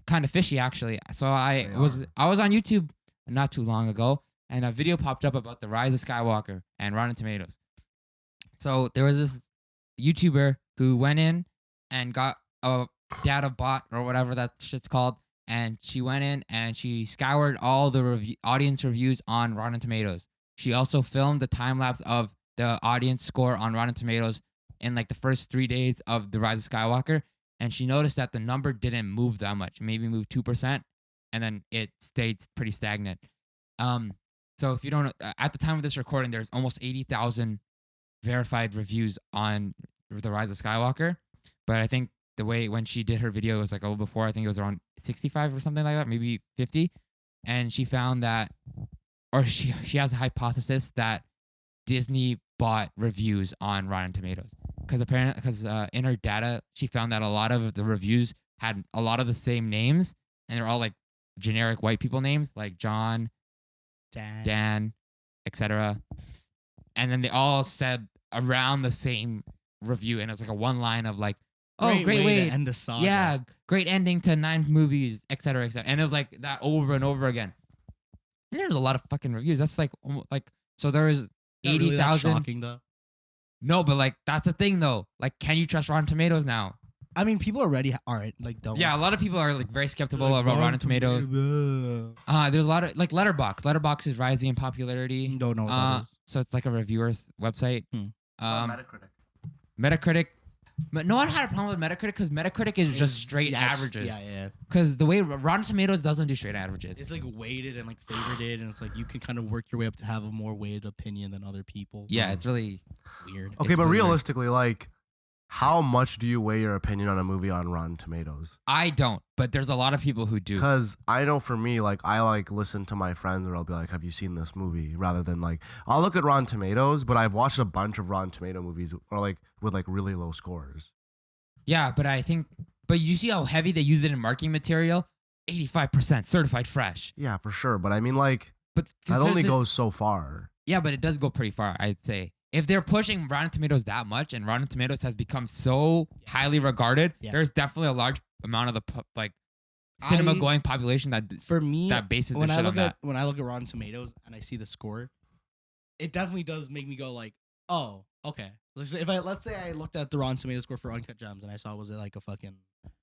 kind of fishy actually. So I was on YouTube not too long ago, and a video popped up about the Rise of Skywalker and Rotten Tomatoes. So there was this YouTuber who went in and got a data bot or whatever that shit's called, and she went in and she scoured all the audience reviews on Rotten Tomatoes. She also filmed the time lapse of the audience score on Rotten Tomatoes in like the first 3 days of the Rise of Skywalker, and she noticed that the number didn't move that much, maybe moved 2%, and then it stayed pretty stagnant. So if you don't, at the time of this recording, there's almost 80,000 verified reviews on the Rise of Skywalker, but I think the way when she did her video, it was like a little before. I think it was around 65 or something like that, maybe 50, and she found that, or she has a hypothesis that Disney bought reviews on Rotten Tomatoes because in her data she found that a lot of the reviews had a lot of the same names, and they're all like generic white people names like John, Dan, etc. And then they all said around the same review, and it was like a one line of like, "Oh, great way to end the saga. yeah, great ending to 9 movies, etc., etc." And it was like that over and over again. And there's a lot of fucking reviews. That's like so there was Not really that 80,000. shocking though. No, but like that's the thing though. Like, can you trust Rotten Tomatoes now? I mean, people already aren't like don't. Yeah, a lot of people are like very skeptical Like, about Rotten Tomatoes. Tomatoes. There's a lot of like Letterboxd. Letterboxd is rising in popularity. Don't know what that is. So it's like a reviewer's website. Metacritic. Metacritic. But no one had a problem with Metacritic because Metacritic is just straight averages. Yeah. Because the way Rotten Tomatoes doesn't do straight averages. It's like weighted and like favorited, and it's like you can kind of work your way up to have a more weighted opinion than other people. Yeah, it's really weird. Okay, It's but really weird. realistically, like, how much do you weigh your opinion on a movie on Rotten Tomatoes? I don't, but there's a lot of people who do. Because I know for me, like, I like listen to my friends, or I'll be like, "Have you seen this movie?" Rather than like, I'll look at Rotten Tomatoes, but I've watched a bunch of Rotten Tomato movies, or like with like really low scores. Yeah, but you see how heavy they use it in marketing material? 85% certified fresh. Yeah, for sure. But I mean, like, But that only there's a- goes so far. Yeah, but it does go pretty far, I'd say. If they're pushing Rotten Tomatoes that much, and Rotten Tomatoes has become so highly regarded, Yeah. there's definitely a large amount of the cinema going population that For me, that bases their when shit I on look that. at Rotten Tomatoes and I see the score, it definitely does make me go like, oh, okay. Let's say I looked at the Rotten Tomatoes score for Uncut Gems and I saw was it like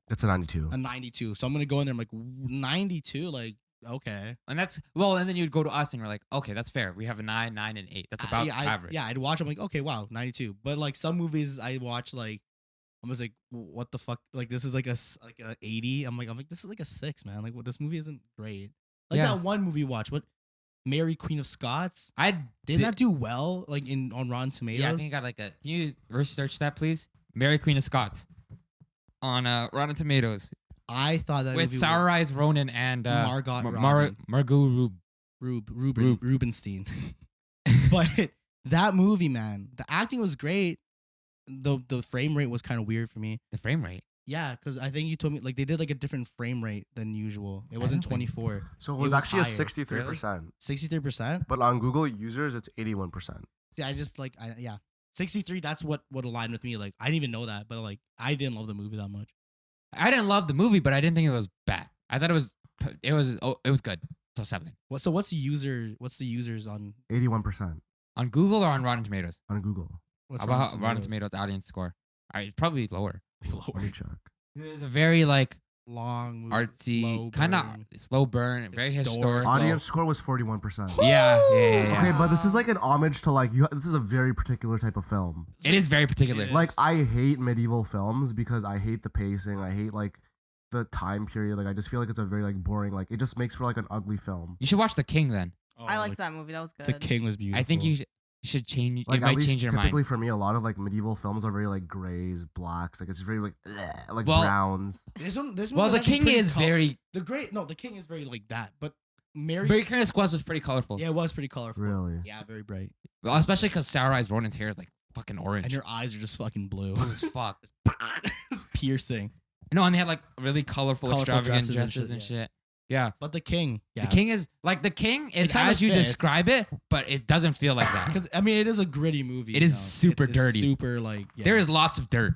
It's a 92. a 92. So I'm gonna go in there. I'm like 92. Like okay. And and then you'd go to us and you're like, okay, that's fair. We have a 9, 9, and 8. That's about average. Yeah, I'd watch. I'm like okay, wow, 92. But like some movies I watch like. I was like, what the fuck? Like this is like a 80. I'm like this is like a 6, man. Like this movie isn't great. Like Yeah. that one movie you watched, what? Mary Queen of Scots. I Didn't that do well? Like on Rotten Tomatoes. Yeah, I think I got like a. Can you research that, please? Mary Queen of Scots on Rotten Tomatoes I thought that with movie Saoirse Ronan and Margot Margot Rubenstein. But that movie, man, the acting was great. The frame rate was kind of weird for me. The frame rate. Yeah, because I think you told me like they did like a different frame rate than usual. It wasn't don't think- 24. So it It was was actually a higher. 63%. 63%. But on Google users, it's 81%. See, I just like yeah. 63. That's what aligned with me. Like I didn't even know that, but like I didn't love the movie that much. I didn't love the movie, but I didn't think it was bad. I thought it was good. So 7 What's the users on 81% on Google or on Rotten Tomatoes. on Google. what's How about Rotten Tomatoes audience score? All right, probably lower. Let me check. It's a very like Long movie, artsy, kind of slow burn, very historical. Audience score was 41%. Yeah. Okay, but this is like an homage to like this is a very particular type of film. It is very particular. It is. Like I hate medieval films because I hate the pacing. I hate like the time period. Like I just feel like it's a very like boring. Like it just makes for like an ugly film. You should watch The King then. I liked that movie. That was good. The King was beautiful. I think you should change. Like it at might least change your typically mind. for me, a lot of like medieval films are very like grays, blacks. Like it's very like like Well- browns. This one Well, The was actually King pretty is very. The King is very like that. But Mary, Very Kind of Squad was pretty colorful. yeah, it was pretty colorful. Really? Yeah, very bright. Well, especially because Sarah Eyes Ronan's hair is like fucking orange. And your eyes are just fucking blue. Blue as fuck. It's piercing. No, and they had like really colorful, Colorful extravagant dresses dresses and and shit, shit. Yeah. But the King, yeah. The King is It kinda as you fits. describe it, but it doesn't feel like that. Because I mean, it is a gritty movie. It is you know? super It's dirty. super like. Yeah. There is lots of dirt.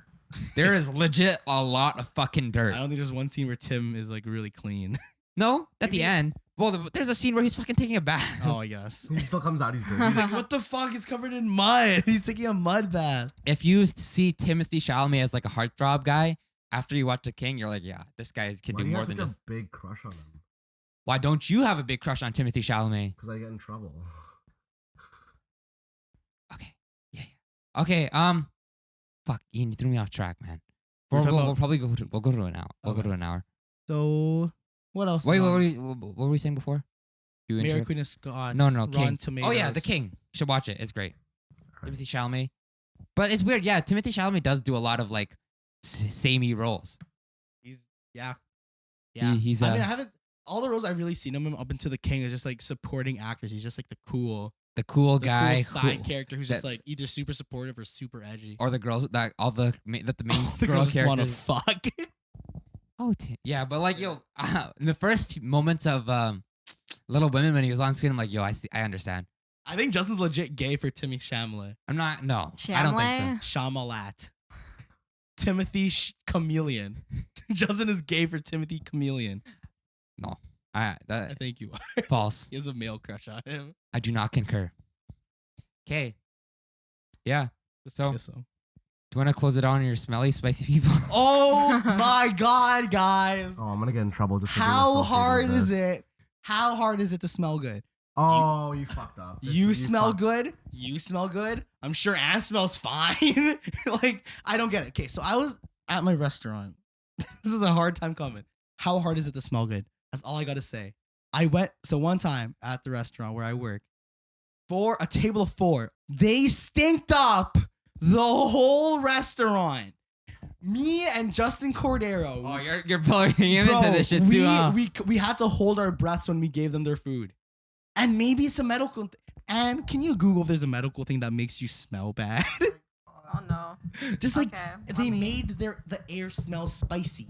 There is legit a lot of fucking I dirt. don't think there's one scene where Tim is like really clean. No, at the Maybe- end. Well, there's a scene where he's fucking taking a bath. Oh, I guess. He still comes out. He's good. He's like, what the fuck? It's covered in mud. He's taking a mud bath. If you see Timothy Chalamet as like a heartthrob guy, after you watch The King, you're like, yeah, this guy can Why do do you more have than such just. a big crush on him? Why don't you have a big crush on Timothy Chalamet? Because I get in trouble. Okay. Yeah. Okay. Fuck, Ian, you threw me off track, man. We're We'll, talking we'll, about- we'll probably we'll go to an hour. We'll go Okay. to an hour. So, what else? Wait, is what on? were we saying before? You Mary interrupt- Queen of Scots. No, Rotten King. Tomatoes. Oh yeah, The King. You should watch it. It's great. Timothy Chalamet. But it's weird. Yeah, Timothy Chalamet does do a lot of like samey roles. He's yeah. Yeah. He's I mean, I haven't. All the roles I've really seen him in up into The King is just like supporting actors. He's just like the cool the guy cool side who- character who's just that- like either super supportive or super edgy. or the girls that all the that the main the girl girls just want to characters. fuck. Oh, yeah, but like yo, in the first few moments of Little Women when he was on screen, I'm like, yo, I understand. I think Justin's legit gay for Timmy Chalamet. I'm not. No, I don't think so. Shamalat. Timothy Chameleon. Justin is gay for Timothy Chameleon. No, I that think you are. false. He has a male crush on him. I do not concur. Okay. Yeah. Let's So- kiss him. Do you want to close it on your smelly, spicy people? Oh my god, guys. Oh, I'm gonna get in trouble just. For being How associated hard with is this. it? How hard is it to smell good? Oh, you fucked up. You smell fucked- good. You smell good. I'm sure Anne smells fine. Like, I don't get it. Okay, so I was at my restaurant. This is a hard time coming. How hard is it to smell good? That's all I got to say. So one time at the restaurant where I work, for a table of 4, they stinked up the whole restaurant. Me and Justin Cordero. Oh, you're pulling him into this shit too, huh? we had to hold our breaths when we gave them their food. And maybe it's a medical and can you Google if there's a medical thing that makes you smell bad? Oh no. Just like Okay, they let me- made the air smell spicy.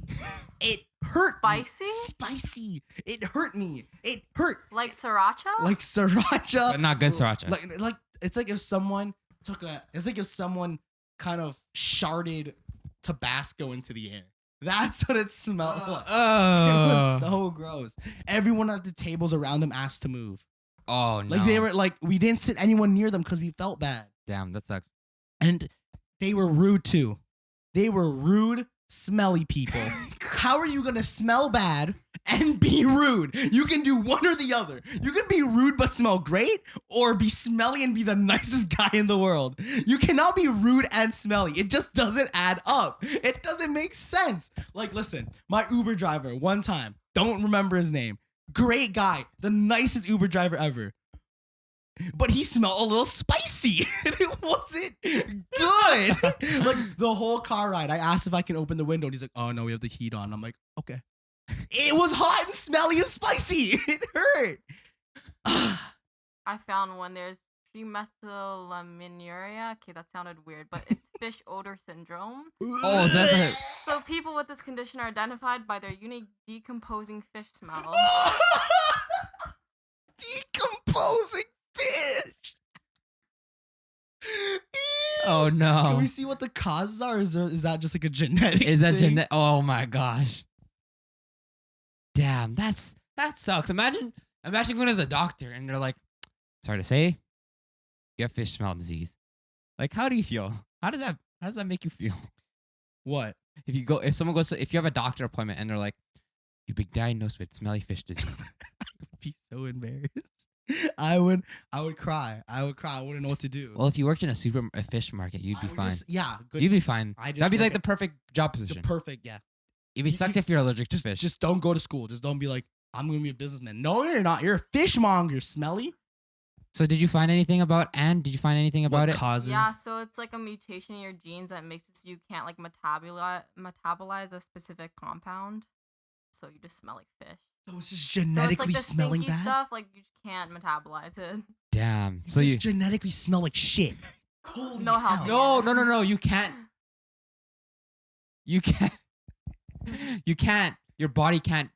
It hurt. me. Spicy? Spicy. It hurt me. It hurt. Like sriracha? Like sriracha. But not good sriracha. Like it's like if someone kind of sharded Tabasco into the air. That's what it smelled like. It was so gross. Everyone at the tables around them asked to move. Oh no. Like they were like, we didn't sit anyone near them because we felt bad. Damn, that sucks. And they were rude too. They were rude, smelly people. How are you gonna smell bad and be rude? You can do one or the other. You can be rude but smell great, or be smelly and be the nicest guy in the world. You cannot be rude and smelly. It just doesn't add up. It doesn't make sense. Like, listen, my Uber driver, one time, don't remember his name. Great guy, the nicest Uber driver ever. But he smelled a little spicy and it wasn't good. Like the whole car ride, I asked if I can open the window and he's like, oh no, we have the heat on. I'm like, okay. It was hot and smelly and spicy. It hurt. I found one. There's trimethylaminuria. Okay, that sounded weird, but it's fish odor syndrome. Oh, that's a, So people with this condition are identified by their unique decomposing fish smell. Decomposing fish. Oh Can no. we see what the causes are? Or is that just like a genetic? Is that thing? genetic? Oh my gosh. Damn, that sucks. Imagine going to the doctor and they're like, sorry to say, you have fish smell disease. Like, how do you feel? How does that make you feel? What? If you have a doctor appointment and they're like, you've been diagnosed with smelly fish disease. I'd be so embarrassed. I would cry. I wouldn't know what to do. Well, if you worked in a fish market, you'd be I would fine. yeah, good. You'd be fine. I just That'd be like work the perfect job the position. perfect, yeah. It'd be you- sucked if you're allergic to Just fish. just don't go to school. Just don't be like, I'm gonna be a businessman. No, you're not. You're a fishmonger, smelly. So did you find anything about Anne? Did you find anything about it? causes? Yeah, so it's like a mutation in your genes that makes it so you can't like metabolize a specific compound. So you just smell like fish. So it's just So it's genetically like the smelling stinky bad. stuff, like you just can't metabolize it. Damn. So You you just genetically smell like shit. Holy No hell. help. No. You can't. You can't. You can't. Your body can't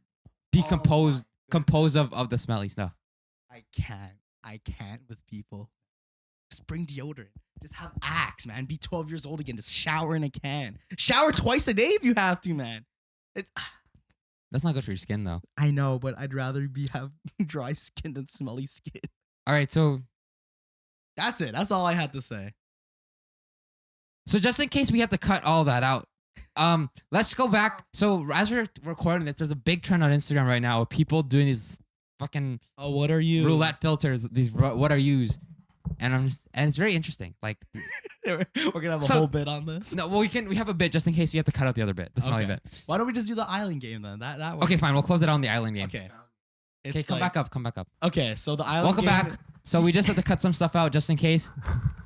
compose of the smelly stuff. I can't with people. Just bring deodorant. Just have Axe, man. Be 12 years old again. Just shower in a can. Shower twice a day if you have to, man. That's not good for your skin, though. I know, but I'd rather have dry skin than smelly skin. All right, so That's it. That's all I had to say. just in case we have to cut all that out, let's go back. So as we're recording this, there's a big trend on Instagram right now of people doing these fucking Oh, what are you? roulette filters. These what are yous, and it's very interesting. Like, We're gonna have a So- whole bit on this. no, well we have a bit just in case we have to cut out the other bit, the smelly Okay. bit. Why don't we just do the island game then? That Okay, fine. We'll close it on the island game. Okay. Okay, come back up. Come back up. Okay, so the island Welcome game. back. So we just had to cut some stuff out just in case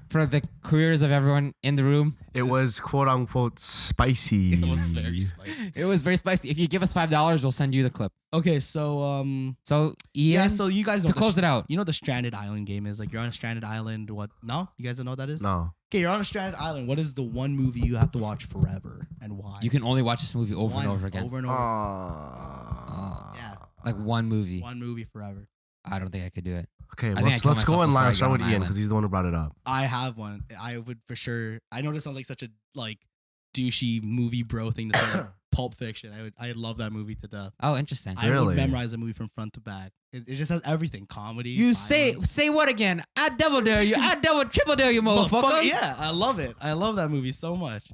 for the careers of everyone in the room. It was quote unquote spicy. It was very spicy. It was very spicy. If you give us $5, we'll send you the clip. Okay, so So Ian, yeah, so you guys know to close it out. You know what the stranded island game is? Like you're on a stranded island. What? No, you guys don't know what that is? No. Okay, you're on a stranded island. What is the one movie you have to watch forever and why? You can only watch this movie over One, and over again. Over and over. Yeah. Like one movie. One movie forever. I don't think I could do it. Okay, I think I let's killed go myself in before I line. got Start on with the Ian island. because he's the one who brought it up. I have one. I would for sure. I know this sounds like such a like douchey movie bro thing to say. Like Pulp Fiction. I love that movie to death. Oh, interesting. I Really? would memorize a movie from front to back. It just has everything. Comedy. You violence. say what again? I double dare you. I double triple dare you, motherfucker. Yeah, I love it. I love that movie so much.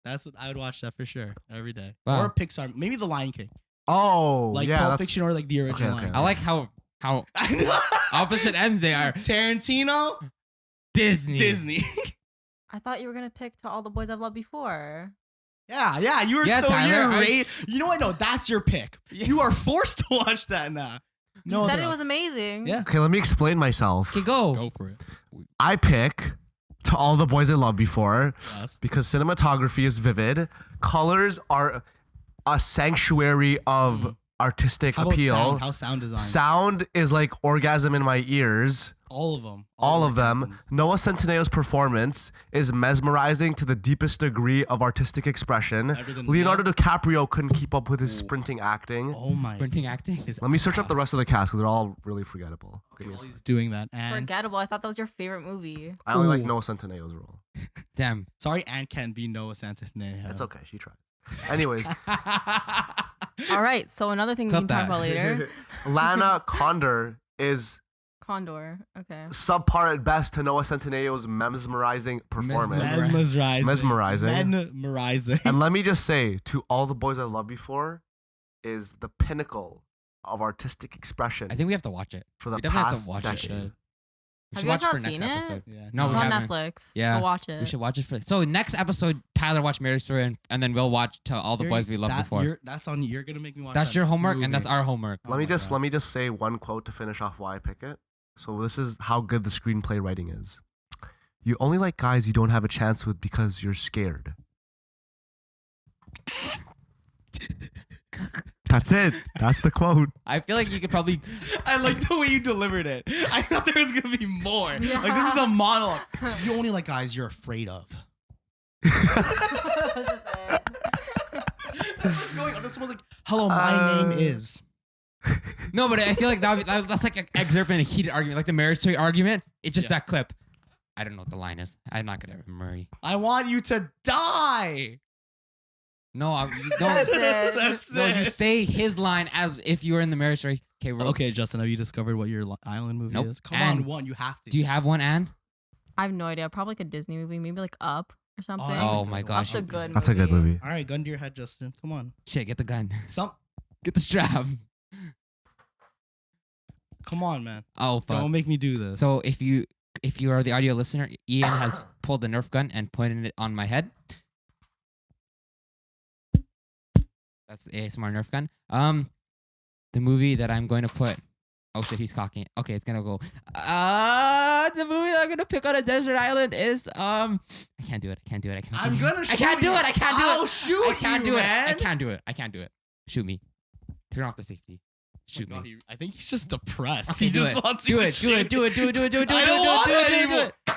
That's what I would watch that for sure every day. Wow. Or Pixar, maybe The Lion King, Oh, like yeah. Pulp that's- Fiction or like the original. Okay, Lion I like how King. opposite ends they are. Tarantino, Disney. Disney. I thought you were gonna pick To All the Boys I've Loved Before. yeah. You were Yeah, so Tyler, you're I- You know what? No, that's your pick. You are forced to watch that now. You No, said other it op- was amazing. Yeah. Okay, let me explain myself. Okay, go. Go for it. I pick To All the Boys I Loved Before Yes. because cinematography is vivid. Colors are a sanctuary of artistic How about appeal. sound? How sound design? Sound is like orgasm in my ears. All of them. All of them. orgasms. Noah Centineo's performance is mesmerizing to the deepest degree of artistic expression. Better than Leonardo Leo? DiCaprio couldn't keep up with his sprinting acting. Oh my. Sprinting acting. His- Let me search up the rest of the cast because they're all really forgettable. Give me a While sec. he's doing that. And Forgettable. I thought that was your favorite movie. I only like Ooh. Noah Centineo's role. Damn. sorry, Anne can be Noah Centineo. That's okay. She tried. Anyways, All right. So another thing we Clip can talk that. about later. Lana Condor is Condor. Okay. subpar at best to Noah Centineo's mesmerizing performance. Mesmerizing. Mesmerizing. Mesmerizing. Mesmerizing. And let me just say, To All the Boys I Loved Before is the pinnacle of artistic expression I think we have to watch it. for the we definitely have past to watch decade. it. We Have should you guys watch it not for seen next it? episode. Yeah. No, It's we on haven't. Netflix. Yeah. Go watch it. We should watch it for. So next episode, Tyler watch Marriage Story, and then we'll watch To All the Boys We Loved Before. That's on. You're gonna make me watch. That's that your homework, movie. and that's our homework. Oh Let me my just God. let me just say one quote to finish off why I pick it. So this is how good the screenplay writing is. You only like guys you don't have a chance with because you're scared. That's it. That's the quote. I feel like you could probably. I like the way you delivered it. I thought there was gonna be more. Like this is a monologue. You only like guys you're afraid of. Going on, this was like, hello, my name is. No, but I feel like that's like an excerpt in a heated argument, like the Marriage Story argument. It's just Yeah. that clip. I don't know what the line is. I'm not gonna remember. I want you to die. No, you don't. That's it. That's No, you it. say his line as if you were in the marriage story. Okay, Okay, Justin, have you discovered what your island movie Nope. is? Come And on, one. You have to. Do you have one, Anne? I have no idea. Probably like a Disney movie, maybe like Up or something. that's a Oh good my one. gosh. That's a good That's a good movie. All right, gun to your head, Justin. Come on. Shit, get the gun. Come Get the strap. on, man. Oh fuck. Don't make me do this. So if you are the audio listener, Ian has pulled the Nerf gun and pointed it on my head. That's the ASMR Nerf gun. The movie that I'm going to put. Oh shit, he's cocking it. Okay, it's gonna go. The movie that I'm gonna pick on a desert island is I can't do it. I can't do it. I can't. I'm gonna shoot I can't do you. it. I can't do it. I'll shoot I can't you, do man. it. I can't do it. I can't do it. Shoot me. Turn off the safety. Shoot God, me. I think he's just depressed. Okay, he do just it. wants Do you to it. Do shoot it. Do it. Do it. Do it. Do it. Do I it. don't want Do it. it Do it. Do anymore. it.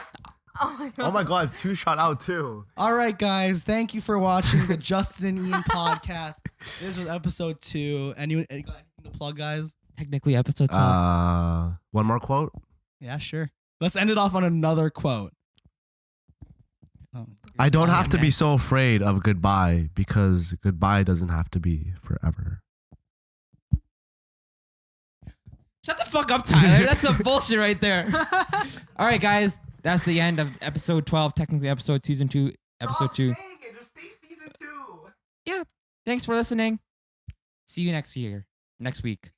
Oh my god. Oh my god, 2 shot out too. All right, guys. Thank you for watching the Justin and Ian podcast. This was episode 2. Anyone got anything to plug, guys? Technically, episode 12. One more quote. Yeah, sure. Let's end it off on another quote. Oh, I don't yeah, have to man. be so afraid of goodbye because goodbye doesn't have to be forever. Shut the fuck up, Tyler. That's some bullshit right there. All right, guys. That's the end of episode 12. Technically, episode season 2. Episode 2. Just say season 2. Yeah. Thanks for listening. See you next week.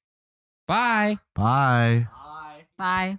Bye. Bye. Bye. Bye.